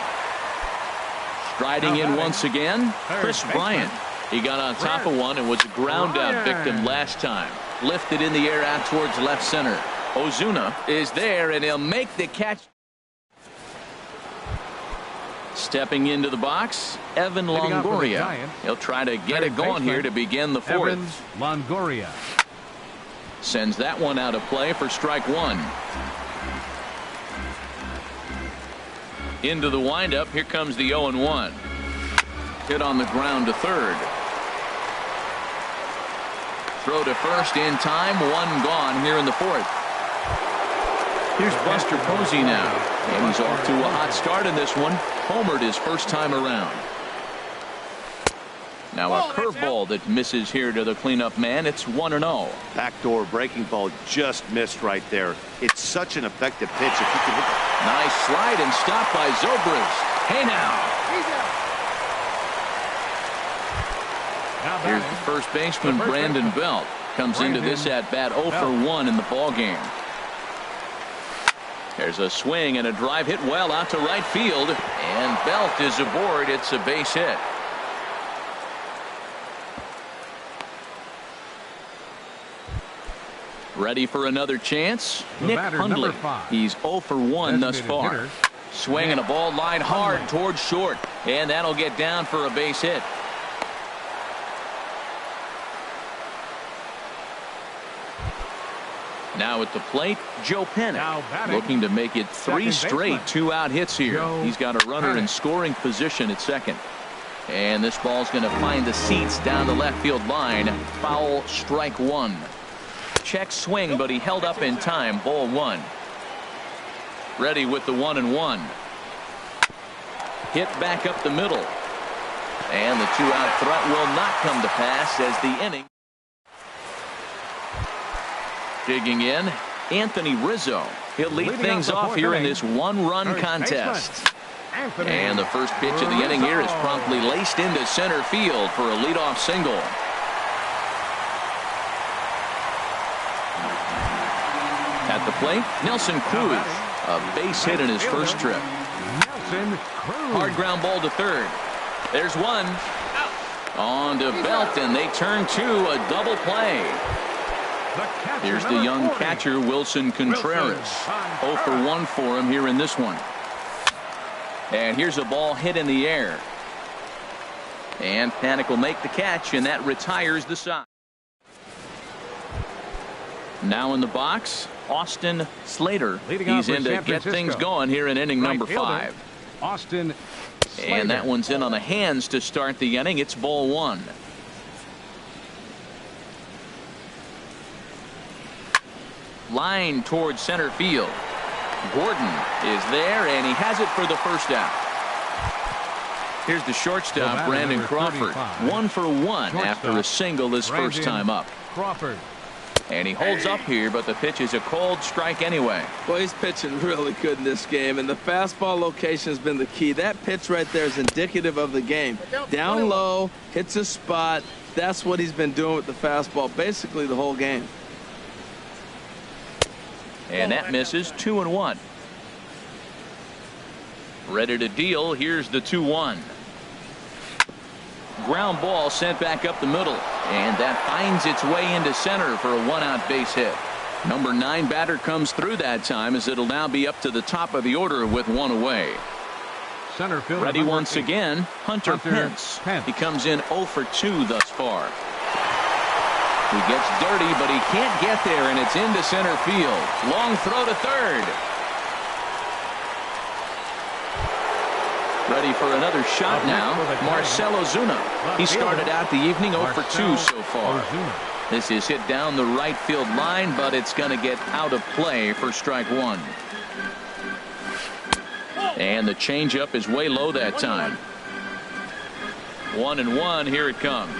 Striding in once again, Chris Bryant. He got on top of one and was a ground out victim last time. Lifted in the air out towards left center. Ozuna is there and he'll make the catch. Stepping into the box, Evan Longoria. He'll try to get it going here to begin the 4th. Longoria sends that one out of play for strike 1. Into the windup. Here comes the 0-1. Hit on the ground to third. Throw to first in time. One gone here in the 4th. Here's Buster Posey now. And he's off to a hot start in this one. Homered his first time around. Now a curveball that misses here to the cleanup man. It's 1-0. Backdoor breaking ball just missed right there. It's such an effective pitch. If you can hit. Nice slide and stop by Zobrist. Hey now. Here's the first baseman, Brandon Belt. Comes into this at bat 0 for 1 in the ball game. There's a swing and a drive hit well out to right field. And Belt is aboard. It's a base hit. Ready for another chance? Nick Hundley. He's 0 for 1 thus far. Swinging a ball line hard towards short. And that'll get down for a base hit. Now at the plate, Joe Panic, looking to make it 3 straight 2-out hits here. He's got a runner in scoring position at second. And this ball's going to find the seats down the left field line. Foul, strike 1. Check swing, but he held up in time. Ball 1. Ready with the 1-1. Hit back up the middle. And the 2-out threat will not come to pass as the inning. Digging in, Anthony Rizzo. He'll lead things off here in this 1-run contest. And the first pitch of the inning here is promptly laced into center field for a leadoff single. At the plate, Nelson Cruz. A base hit in his first trip. Hard ground ball to third. There's one. On to Belt, and they turn to a double play. Here's the young catcher, Wilson Contreras. 0 for 1 for him here in this one. And here's a ball hit in the air. And Panic will make the catch, and that retires the side. Now in the box, Austin Slater. He's in to get things going here in inning number 5. Austin Slater. And that one's in on the hands to start the inning. It's ball 1. Line towards center field. Gordon is there, and he has it for the first out. Here's the shortstop, Brandon Crawford. 1 for 1 after a single his first time up. Crawford. And he holds up here, but the pitch is a cold strike anyway. Well, he's pitching really good in this game, and the fastball location has been the key. That pitch right there is indicative of the game. Down low, hits a spot. That's what he's been doing with the fastball basically the whole game. And that misses. 2-1. Ready to deal. Here's the 2-1. Ground ball sent back up the middle. And that finds its way into center for a 1-out base hit. Number 9 batter comes through that time, as it'll now be up to the top of the order with 1 away. Center field. Ready once again, Hunter Pence. He comes in 0 for 2 thus far. He gets dirty, but he can't get there, and it's into center field. Long throw to third. Ready for another shot now, Marcell Ozuna. He started out the evening 0 for 2 so far. This is hit down the right field line, but it's going to get out of play for strike 1. And the changeup is way low that time. 1-1, here it comes.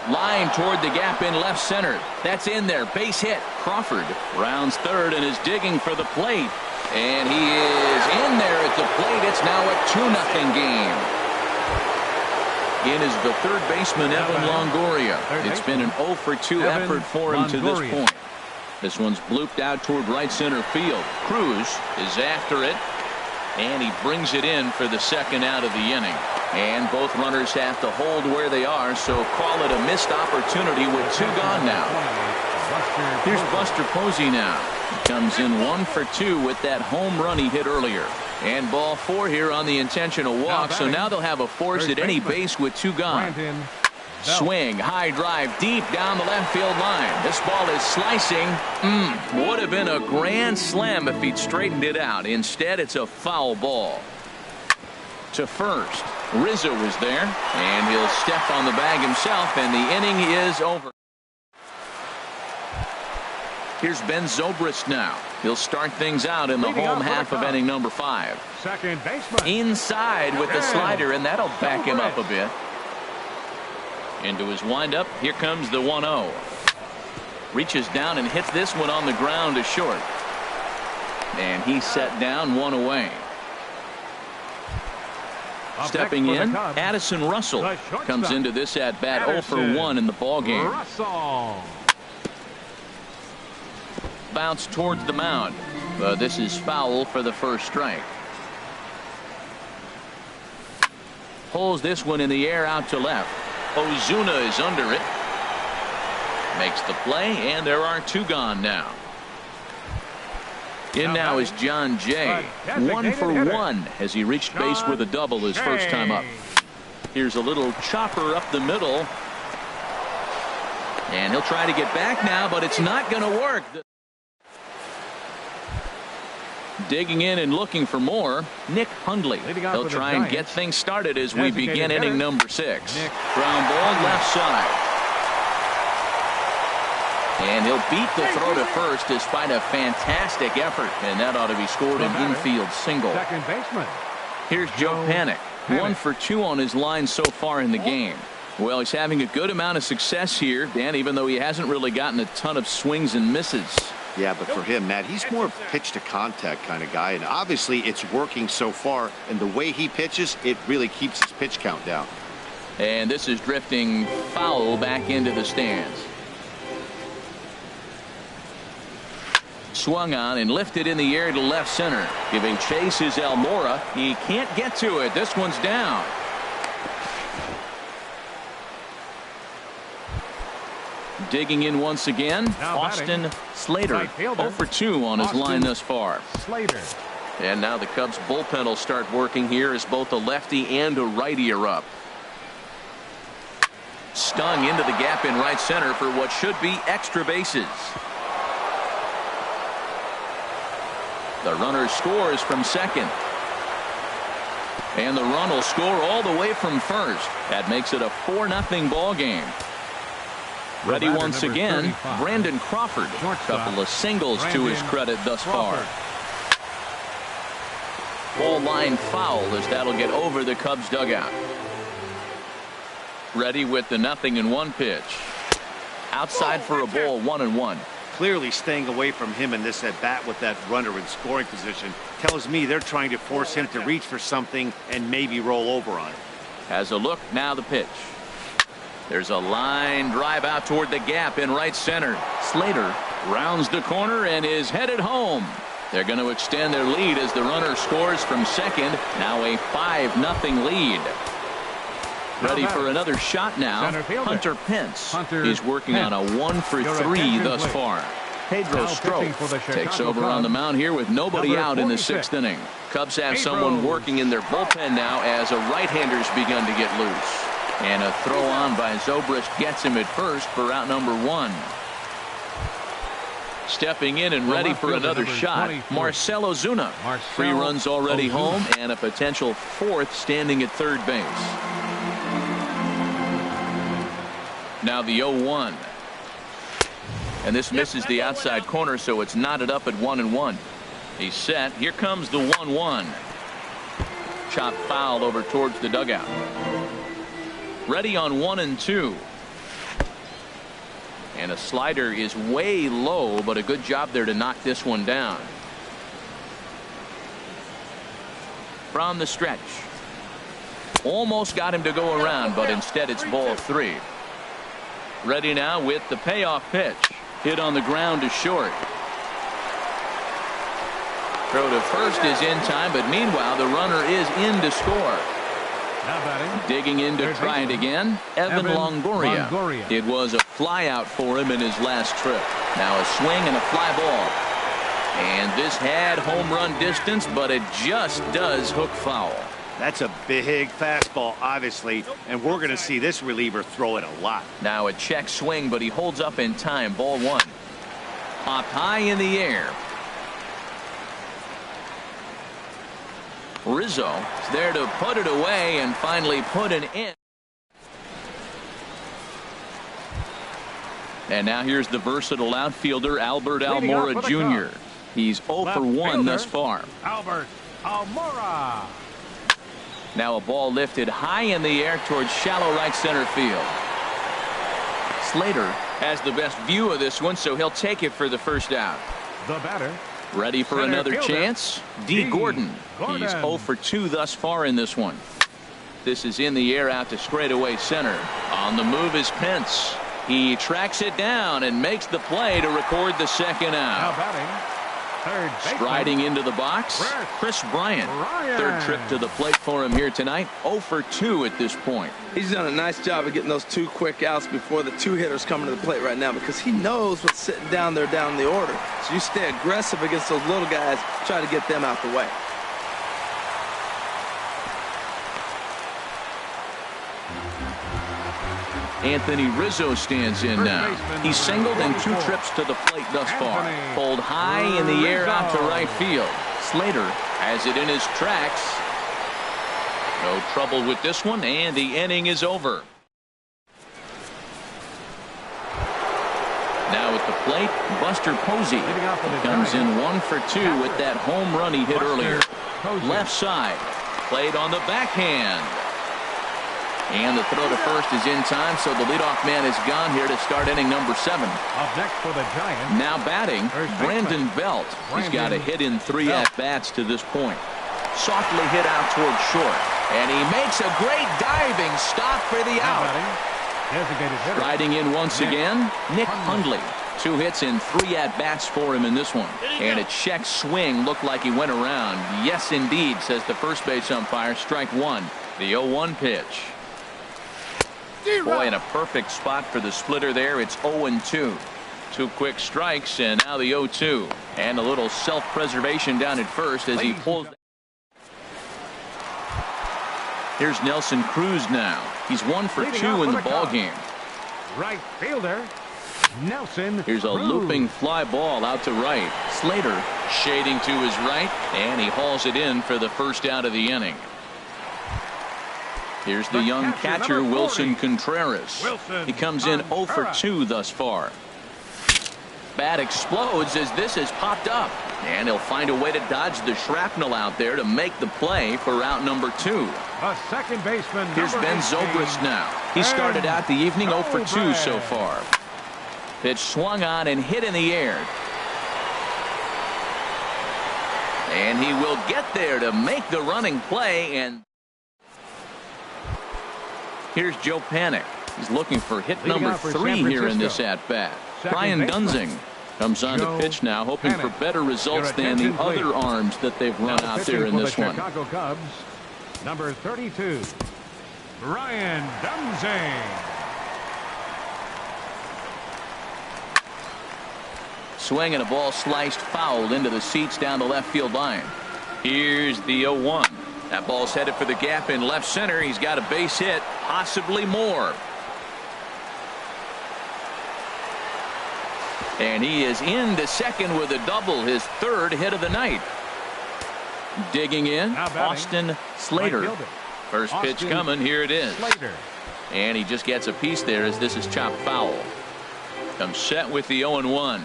Line toward the gap in left center. That's in there. Base hit. Crawford rounds third and is digging for the plate. And he is in there at the plate. It's now a 2-0 game. In is the third baseman, Evan Longoria. It's been an 0 for 2 effort for him to this point. This one's blooped out toward right center field. Cruz is after it, and he brings it in for the second out of the inning. And both runners have to hold where they are, so call it a missed opportunity with 2 gone now. Here's Buster Posey now. He comes in 1 for 2 with that home run he hit earlier. And ball 4 here on the intentional walk, so now they'll have a force at any base with 2 gone. Swing, high drive, deep down the left field line. This ball is slicing. Would have been a grand slam if he'd straightened it out. Instead, it's a foul ball. To first, Rizzo is there, and he'll step on the bag himself, and the inning is over. Here's Ben Zobrist now. He'll start things out in the home half of inning number 5. Second baseman. Inside with the slider, and that'll back him up a bit. Into his windup. Here comes the 1-0. Reaches down and hits this one on the ground to short. And he's set down, 1 away. Stepping in, Addison Russell comes into this at bat 0 for 1 in the ball game. Russell. Bounce towards the mound. This is foul for the first strike. Pulls this one in the air out to left. Ozuna is under it. Makes the play, and there are 2 gone now. In now is John Jay. 1 for 1 as he reached base with a double his first time up. Here's a little chopper up the middle. And he'll try to get back now, but it's not going to work. Digging in and looking for more, Nick Hundley. He'll try and get things started as we begin inning number 6. Ground ball left side. And he'll beat the throw to first despite a fantastic effort, and that ought to be scored an infield single. Second baseman. Here's Joe Panik. 1 for 2 on his line so far in the game. Well, he's having a good amount of success here, Dan, even though he hasn't really gotten a ton of swings and misses. Yeah, but for him, Matt, he's more of a pitch to contact kind of guy, and obviously it's working so far, and the way he pitches, it really keeps his pitch count down. And this is drifting foul back into the stands. Swung on and lifted in the air to left center. Giving chase is Almora. He can't get to it. This one's down. Digging in once again, Now Austin batting. Slater. Right fielder. 0 for 2 on his Austin line thus far. Slater. And now the Cubs bullpen will start working here as both a lefty and a righty are up. Stung into the gap in right center for what should be extra bases. The runner scores from second. And the run will score all the way from first. That makes it a 4-0 ball game. Ready once again, 35. Brandon Crawford. A couple of singles to his credit thus far. Ball line foul as that'll get over the Cubs dugout. Ready with the 0-1 pitch. Outside for a ball, 1-1. Clearly staying away from him in this at bat with that runner in scoring position tells me they're trying to force him to reach for something and maybe roll over on it. Has a look, now the pitch. There's a line drive out toward the gap in right center. Slater rounds the corner and is headed home. They're going to extend their lead as the runner scores from second. Now a 5-0 lead. Ready for another shot now. Hunter Pence. He's working on a 1 for 3 thus far. Pedro Strop takes over on the mound here with nobody out in the 6th inning. Cubs have someone working in their bullpen now as a right-hander's begun to get loose. And a throw on by Zobrist gets him at first for out number 1. Stepping in and ready for another shot, Marcell Ozuna. 3 runs already home and a potential 4th standing at third base. Now the 0-1. And this misses the outside corner, so it's knotted up at 1-1. He's set. Here comes the 1-1. Chop foul over towards the dugout. Ready on 1-2. And a slider is way low, but a good job there to knock this one down. from the stretch. Almost got him to go around, but instead it's ball 3. Ready now with the payoff pitch. Hit on the ground to short. Throw to first is in time, but meanwhile the runner is in to score. Now batting. Digging in to try it again, Evan Longoria. It was a fly out for him in his last trip. Now a swing and a fly ball. And this had home run distance, but it just does hook foul. That's a big fastball, obviously, and we're going to see this reliever throw it a lot. Now a check swing, but he holds up in time. Ball 1. Popped high in the air. Rizzo is there to put it away and finally put an in. And now here's the versatile outfielder Albert Almora Jr. He's 0 for 1 thus far. Albert Almora. Now a ball lifted high in the air towards shallow right center field. Slater has the best view of this one, so he'll take it for the first out. The batter. Ready for another chance? D. Gordon. He's 0 for 2 thus far in this one. This is in the air out to straightaway center. On the move is Pence. He tracks it down and makes the play to record the second out. Now batting. Third baseman. Striding into the box, Chris Bryant. Third trip to the plate for him here tonight. 0 for 2 at this point. He's done a nice job of getting those 2 quick outs before the 2 hitters coming to the plate right now, because he knows what's sitting down there down the order. So you stay aggressive against those little guys, try to get them out the way. Anthony Rizzo stands in now. He's singled in 2 trips to the plate thus far. Pulled high in the air out to right field. Slater has it in his tracks. No trouble with this one, and the inning is over. Now at the plate, Buster Posey comes in 1 for 2 with that home run he hit earlier. Left side, played on the backhand. And the throw to first is in time, so the leadoff man is gone here to start inning number 7. Up next for the Giants. Now batting, Brandon Belt. He's got a hit in 3 at-bats to this point. Softly hit out towards short. And he makes a great diving stop for the out. Riding in once again, Nick Hundley. 2 hits and 3 at-bats for him in this one. And a check swing looked like he went around. Yes, indeed, says the first base umpire. Strike 1. The 0-1 pitch. Boy, in a perfect spot for the splitter there. It's 0-2. 2 quick strikes, and now the 0-2. And a little self-preservation down at first as he pulls. Here's Nelson Cruz now. He's 1 for 2 in the ballgame. Right fielder, Nelson. Here's a looping fly ball out to right. Slater shading to his right, and he hauls it in for the first out of the inning. Here's the young catcher, Wilson Contreras. He comes in 0 for 2 thus far. Bat explodes as this has popped up. And he'll find a way to dodge the shrapnel out there to make the play for out number 2. A second baseman. Here's Ben Zobrist now. He started out the evening 0 for 2 so far. Pitch swung on and hit in the air. And he will get there to make the running play. And here's Joe Panik. He's looking for hit number 3 here in this at-bat. Brian Dunzing comes on to pitch now, hoping for better results than the other arms that they've run out there in this one. Chicago Cubs, number 32, Brian Dunzing. Swing and a ball sliced foul into the seats down the left field line. Here's the 0-1. That ball's headed for the gap in left center. He's got a base hit, possibly more. And he is into second with a double, his 3rd hit of the night. Digging in, Austin Slater. First pitch coming, here it is. And he just gets a piece there as this is chopped foul. Comes set with the 0-1.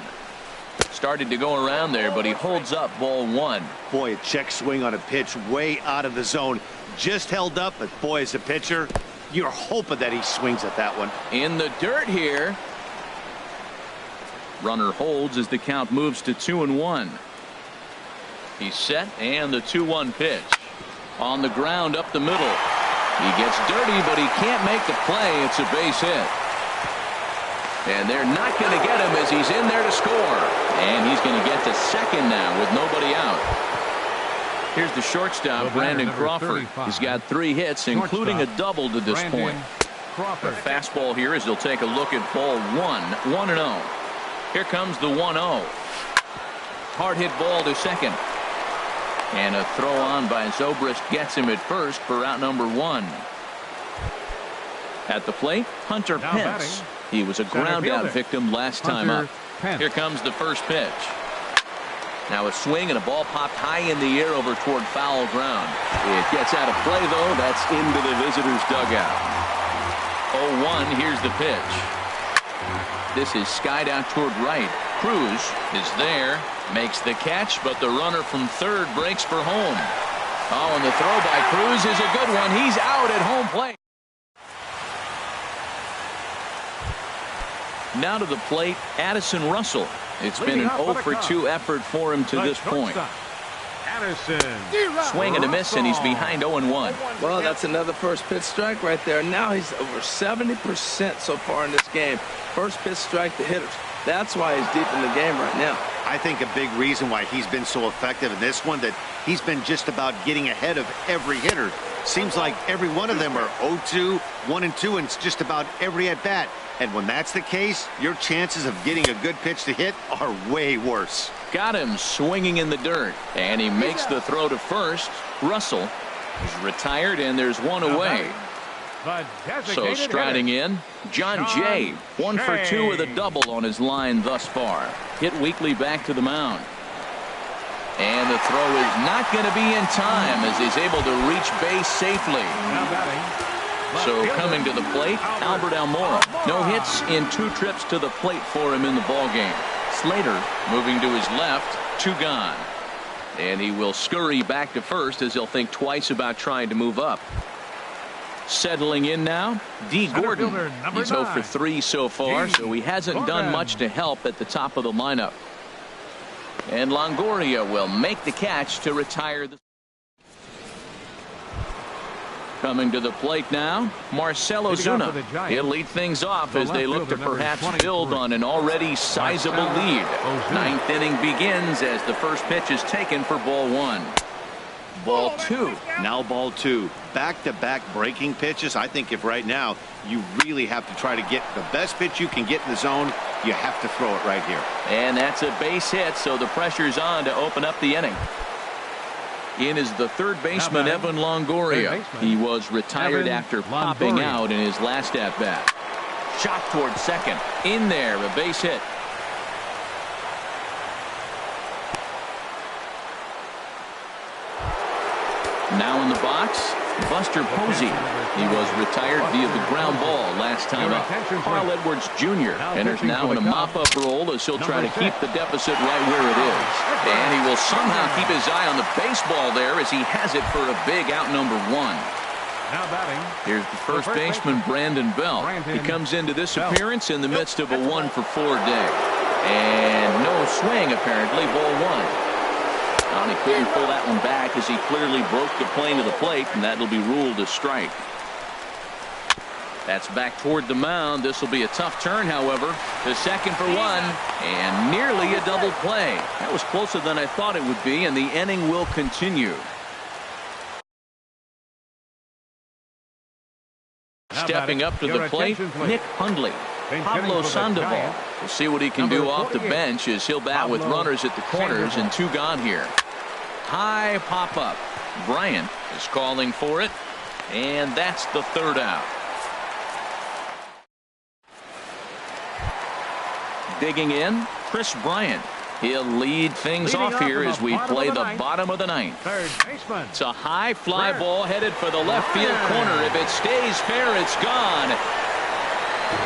Started to go around there, but he holds up ball 1. Boy, a check swing on a pitch way out of the zone. Just held up, but boy, as a pitcher, you're hoping that he swings at that one. In the dirt here. Runner holds as the count moves to 2-1. He's set, and the 2-1 pitch. On the ground up the middle. He gets dirty, but he can't make the play. It's a base hit. And they're not going to get him as he's in there to score. And he's going to get to second now with nobody out. Here's the shortstop, Brandon Crawford. He's got 3 hits, including a double to this point. The fastball here as they'll take a look at ball 1, 1-0. Here comes the 1-0. Hard hit ball to second. And a throw on by Zobrist gets him at first for out number 1. At the plate, Hunter Pence. He was a ground out victim last time up. Here comes the first pitch. Now a swing and a ball popped high in the air over toward foul ground. It gets out of play though. That's into the visitors' dugout. 0-1. Here's the pitch. This is skied out toward right. Cruz is there, makes the catch, but the runner from third breaks for home. Oh, and the throw by Cruz is a good one. He's out at home plate. Now to the plate, Addison Russell. It's been an 0-for-2 effort for him to this point. Swing and a miss, and he's behind 0-1. Well, that's another first pitch strike right there. Now he's over 70% so far in this game. First pitch strike to hitters. That's why he's deep in the game right now. I think a big reason why he's been so effective in this one, that he's been just about getting ahead of every hitter. Seems like every one of them are 0-2, 1-2, and it's just about every at-bat. And when that's the case, your chances of getting a good pitch to hit are way worse. Got him swinging in the dirt, and he makes the throw to first. Russell is retired, and there's one away. So striding in, John Jay, 1 for 2 with a double on his line thus far. Hit weakly back to the mound. And the throw is not going to be in time as he's able to reach base safely. So coming to the plate, Albert Almora. No hits in 2 trips to the plate for him in the ballgame. Slater moving to his left, 2 gone. And he will scurry back to first as he'll think twice about trying to move up. Settling in now, D. Gordon. He's 0 for 3 so far, so he hasn't done much to help at the top of the lineup. And Longoria will make the catch to retire the. Coming to the plate now, Marcell Ozuna. He'll lead things off as they look to perhaps build on an already sizable lead. 9th inning begins as the first pitch is taken for ball 1. Ball 2. Now ball 2. Back-to-back breaking pitches. I think if right now you really have to try to get the best pitch you can get in the zone, you have to throw it right here. And that's a base hit, so the pressure's on to open up the inning. In is the third baseman, Evan Longoria. He was retired after popping out in his last at-bat. Shot toward second. In there, a base hit. Now in the box, Buster Posey. He was retired via the ground ball last time up. Carl Edwards Jr. enters now in a mop-up role as he'll try to keep the deficit right where it is. And he will somehow keep his eye on the baseball there as he has it for a big out number 1. Here's the first baseman, Brandon Bell. He comes into this appearance in the midst of a 1 for 4 day. And no swing, apparently, ball 1. And he couldn't pull that one back as he clearly broke the plane of the plate, and that'll be ruled a strike. That's back toward the mound. This will be a tough turn, however. The second for 1, and nearly a double play. That was closer than I thought it would be, and the inning will continue. Stepping up to the plate, Nick Hundley. Pablo Sandoval. We'll see what he can do off the bench as he'll bat with runners at the corners and 2 gone here. High pop up. Bryant is calling for it, and that's the 3rd out. Digging in, Chris Bryant. He'll lead things off here as we play the bottom of the 9th. It's a high fly ball headed for the left field corner. If it stays fair, it's gone.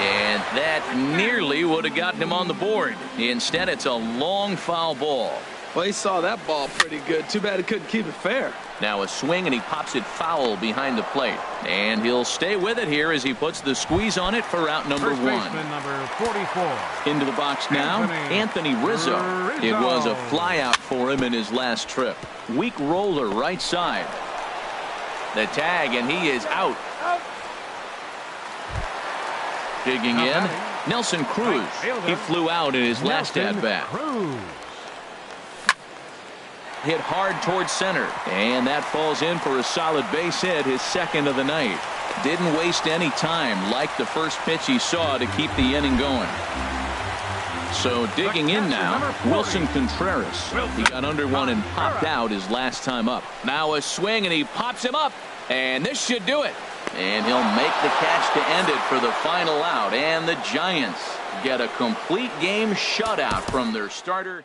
And that nearly would have gotten him on the board. Instead, it's a long foul ball. Well, he saw that ball pretty good. Too bad he couldn't keep it fair. Now a swing, and he pops it foul behind the plate. And he'll stay with it here as he puts the squeeze on it for out number 1. Number 44. Into the box now, Anthony Rizzo. It was a fly out for him in his last trip. Weak roller right side. The tag, and he is out. Digging in, Nelson Cruz. He flew out in his last at-bat. Hit hard towards center, and that falls in for a solid base hit, his second of the night. Didn't waste any time, like the first pitch he saw, to keep the inning going. So digging in now, Wilson Contreras. He got under one and popped out his last time up. Now a swing, and he pops him up, and this should do it. And he'll make the catch to end it for the final out. And the Giants get a complete game shutout from their starter.